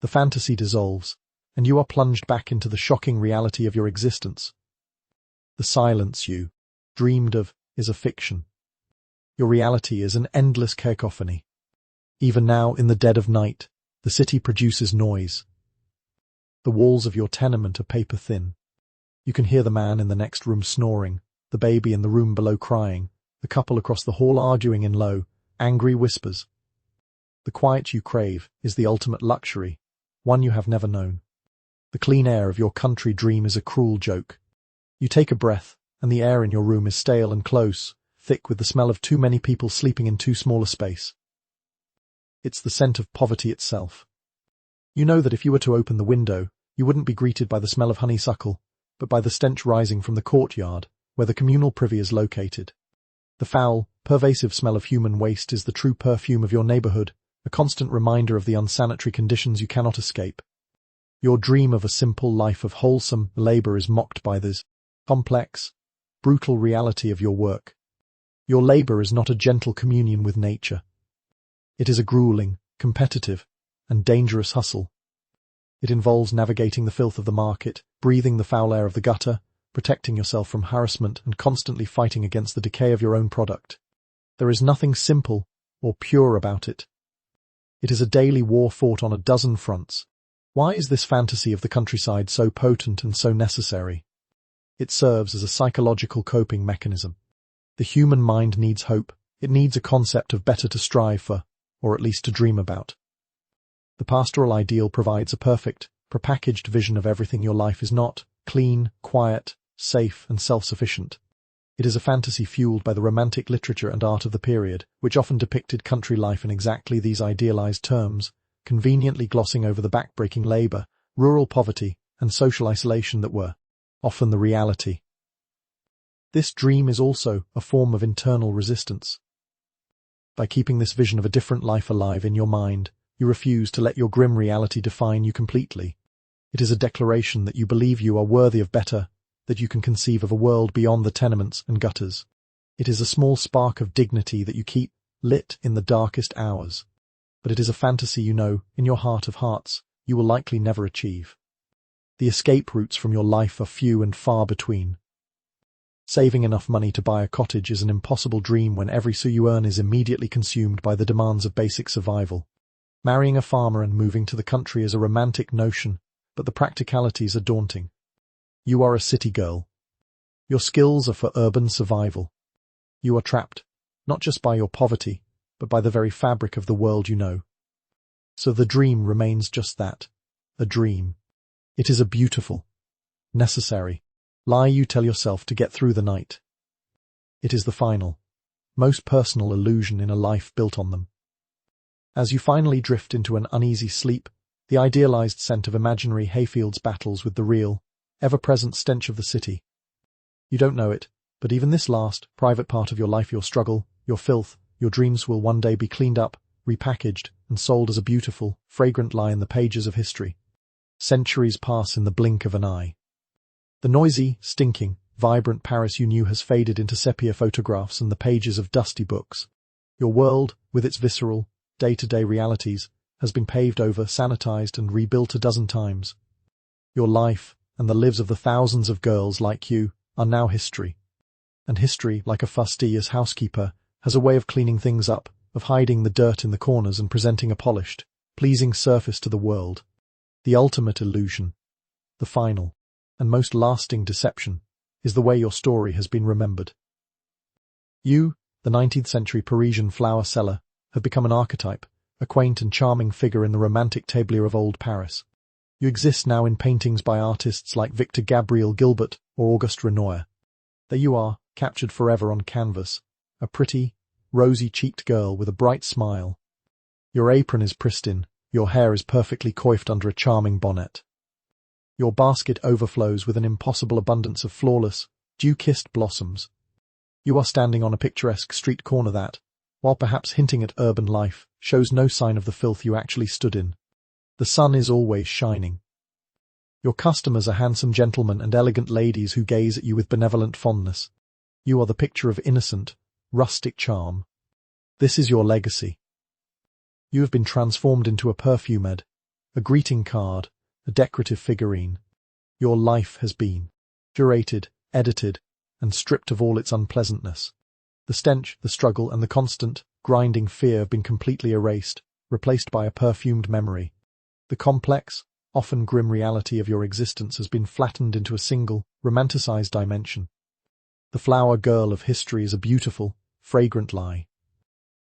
The fantasy dissolves, and you are plunged back into the shocking reality of your existence. The silence you dreamed of is a fiction. Your reality is an endless cacophony. Even now, in the dead of night, the city produces noise. The walls of your tenement are paper-thin. You can hear the man in the next room snoring, the baby in the room below crying, the couple across the hall arguing in low, angry whispers. The quiet you crave is the ultimate luxury, one you have never known. The clean air of your country dream is a cruel joke. You take a breath, and the air in your room is stale and close, thick with the smell of too many people sleeping in too small a space. It's the scent of poverty itself. You know that if you were to open the window, you wouldn't be greeted by the smell of honeysuckle, but by the stench rising from the courtyard, where the communal privy is located. The foul, pervasive smell of human waste is the true perfume of your neighborhood, a constant reminder of the unsanitary conditions you cannot escape. Your dream of a simple life of wholesome labor is mocked by this complex, brutal reality of your work. Your labor is not a gentle communion with nature. It is a grueling, competitive, and dangerous hustle. It involves navigating the filth of the market, breathing the foul air of the gutter, protecting yourself from harassment, and constantly fighting against the decay of your own product. There is nothing simple or pure about it. It is a daily war fought on a dozen fronts. Why is this fantasy of the countryside so potent and so necessary? It serves as a psychological coping mechanism. The human mind needs hope, It needs a concept of better to strive for, or at least to dream about. The pastoral ideal provides a perfect, prepackaged vision of everything your life is not: clean, quiet, safe, and self-sufficient. It is a fantasy fueled by the romantic literature and art of the period, which often depicted country life in exactly these idealized terms, conveniently glossing over the backbreaking labor, rural poverty, and social isolation that were often the reality. This dream is also a form of internal resistance. By keeping this vision of a different life alive in your mind, you refuse to let your grim reality define you completely. It is a declaration that you believe you are worthy of better, that you can conceive of a world beyond the tenements and gutters. It is a small spark of dignity that you keep lit in the darkest hours. But it is a fantasy you know, in your heart of hearts, you will likely never achieve. The escape routes from your life are few and far between. Saving enough money to buy a cottage is an impossible dream when every sou you earn is immediately consumed by the demands of basic survival. Marrying a farmer and moving to the country is a romantic notion, but the practicalities are daunting. You are a city girl. Your skills are for urban survival. You are trapped, not just by your poverty, but by the very fabric of the world you know. So the dream remains just that, a dream. It is a beautiful, necessary lie you tell yourself to get through the night. It is the final, most personal illusion in a life built on them. As you finally drift into an uneasy sleep, the idealized scent of imaginary hayfields battles with the real, ever-present stench of the city. You don't know it, but even this last, private part of your life, your struggle, your filth, your dreams will one day be cleaned up, repackaged, and sold as a beautiful, fragrant lie in the pages of history. Centuries pass in the blink of an eye. The noisy, stinking, vibrant Paris you knew has faded into sepia photographs and the pages of dusty books. Your world, with its visceral, day-to-day realities, has been paved over, sanitized, and rebuilt a dozen times. Your life, and the lives of the thousands of girls like you, are now history. And history, like a fastidious housekeeper, has a way of cleaning things up, of hiding the dirt in the corners and presenting a polished, pleasing surface to the world. The ultimate illusion, the final, and most lasting deception, is the way your story has been remembered. You, the 19th century Parisian flower seller, have become an archetype, a quaint and charming figure in the romantic tableau of old Paris. You exist now in paintings by artists like Victor Gabriel Gilbert or Auguste Renoir. There you are, captured forever on canvas, a pretty, rosy-cheeked girl with a bright smile. Your apron is pristine, your hair is perfectly coiffed under a charming bonnet. Your basket overflows with an impossible abundance of flawless, dew-kissed blossoms. You are standing on a picturesque street corner that, while perhaps hinting at urban life, shows no sign of the filth you actually stood in. The sun is always shining. Your customers are handsome gentlemen and elegant ladies who gaze at you with benevolent fondness. You are the picture of innocent, rustic charm. This is your legacy. You have been transformed into a perfumed, a greeting card, a decorative figurine. Your life has been curated, edited, and stripped of all its unpleasantness. The stench, the struggle, and the constant, grinding fear have been completely erased, replaced by a perfumed memory. The complex, often grim reality of your existence has been flattened into a single, romanticized dimension. The flower girl of history is a beautiful, fragrant lie.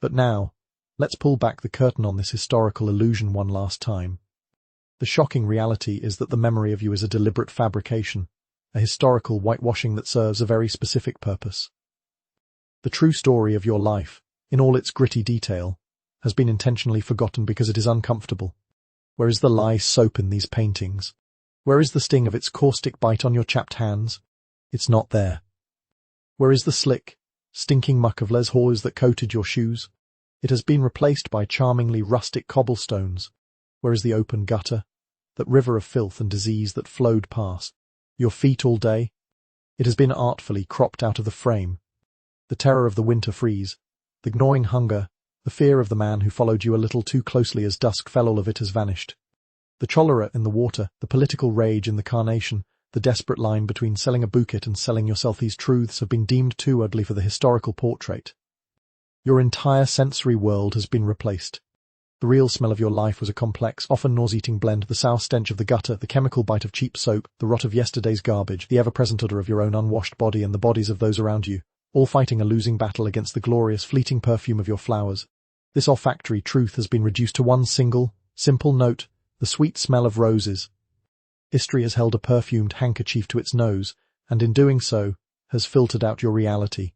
But now, let's pull back the curtain on this historical illusion one last time. The shocking reality is that the memory of you is a deliberate fabrication, a historical whitewashing that serves a very specific purpose. The true story of your life, in all its gritty detail, has been intentionally forgotten because it is uncomfortable. Where is the lie soap in these paintings? Where is the sting of its caustic bite on your chapped hands? It's not there. Where is the slick, stinking muck of Les Hors that coated your shoes? It has been replaced by charmingly rustic cobblestones. Where is the open gutter, that river of filth and disease that flowed past your feet all day? It has been artfully cropped out of the frame. The terror of the winter freeze, the gnawing hunger, the fear of the man who followed you a little too closely as dusk fell, all of it has vanished. The cholera in the water, the political rage in the carnation, the desperate line between selling a bouquet and selling yourself, these truths have been deemed too ugly for the historical portrait. Your entire sensory world has been replaced. The real smell of your life was a complex, often nauseating blend: the sour stench of the gutter, the chemical bite of cheap soap, the rot of yesterday's garbage, the ever-present odor of your own unwashed body and the bodies of those around you. all fighting a losing battle against the glorious, fleeting perfume of your flowers. This olfactory truth has been reduced to one single, simple note, the sweet smell of roses. History has held a perfumed handkerchief to its nose, and in doing so, has filtered out your reality.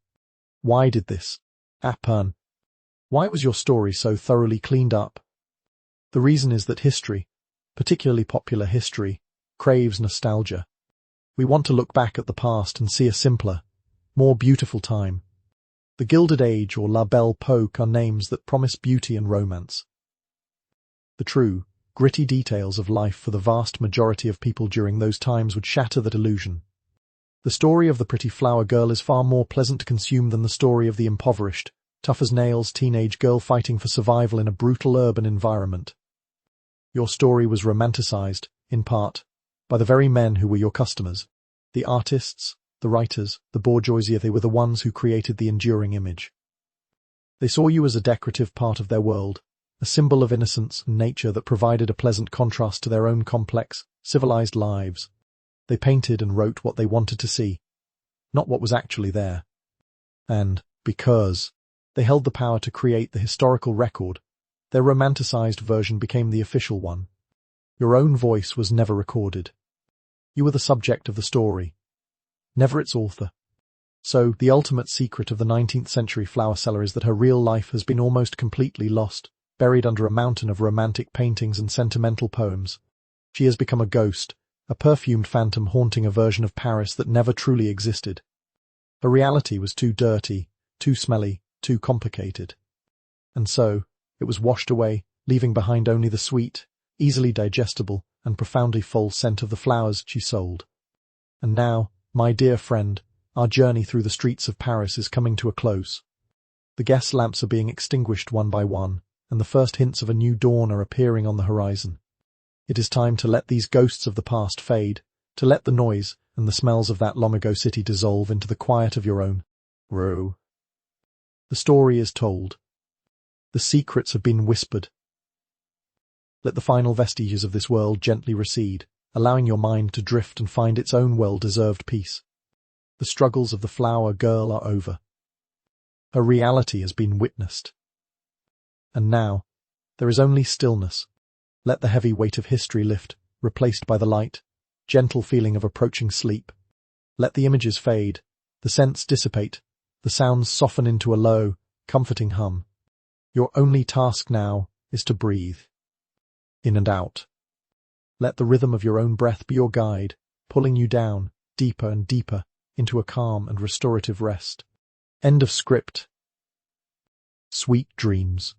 Why did this happen? Why was your story so thoroughly cleaned up? The reason is that history, particularly popular history, craves nostalgia. We want to look back at the past and see a simpler, more beautiful time. The Gilded Age or La Belle Époque are names that promise beauty and romance. The true, gritty details of life for the vast majority of people during those times would shatter that illusion. The story of the pretty flower girl is far more pleasant to consume than the story of the impoverished, tough-as-nails teenage girl fighting for survival in a brutal urban environment. Your story was romanticized, in part, by the very men who were your customers. The artists, the writers, the bourgeoisie, they were the ones who created the enduring image. They saw you as a decorative part of their world, a symbol of innocence and nature that provided a pleasant contrast to their own complex, civilized lives. They painted and wrote what they wanted to see, not what was actually there. And, because they held the power to create the historical record, their romanticized version became the official one. Your own voice was never recorded. You were the subject of the story, never its author. So, the ultimate secret of the 19th century flower seller is that her real life has been almost completely lost, buried under a mountain of romantic paintings and sentimental poems. She has become a ghost, a perfumed phantom haunting a version of Paris that never truly existed. Her reality was too dirty, too smelly, too complicated. And so, it was washed away, leaving behind only the sweet, easily digestible, and profoundly full scent of the flowers she sold. And now, my dear friend, our journey through the streets of Paris is coming to a close. The gas lamps are being extinguished one by one, and the first hints of a new dawn are appearing on the horizon. It is time to let these ghosts of the past fade, to let the noise and the smells of that long-ago city dissolve into the quiet of your own row. The story is told. The secrets have been whispered. Let the final vestiges of this world gently recede, allowing your mind to drift and find its own well-deserved peace. The struggles of the flower girl are over. Her reality has been witnessed. And now, there is only stillness. Let the heavy weight of history lift, replaced by the light, gentle feeling of approaching sleep. Let the images fade, the scents dissipate, the sounds soften into a low, comforting hum. Your only task now is to breathe. In and out. Let the rhythm of your own breath be your guide, pulling you down, deeper and deeper, into a calm and restorative rest. End of script. Sweet dreams.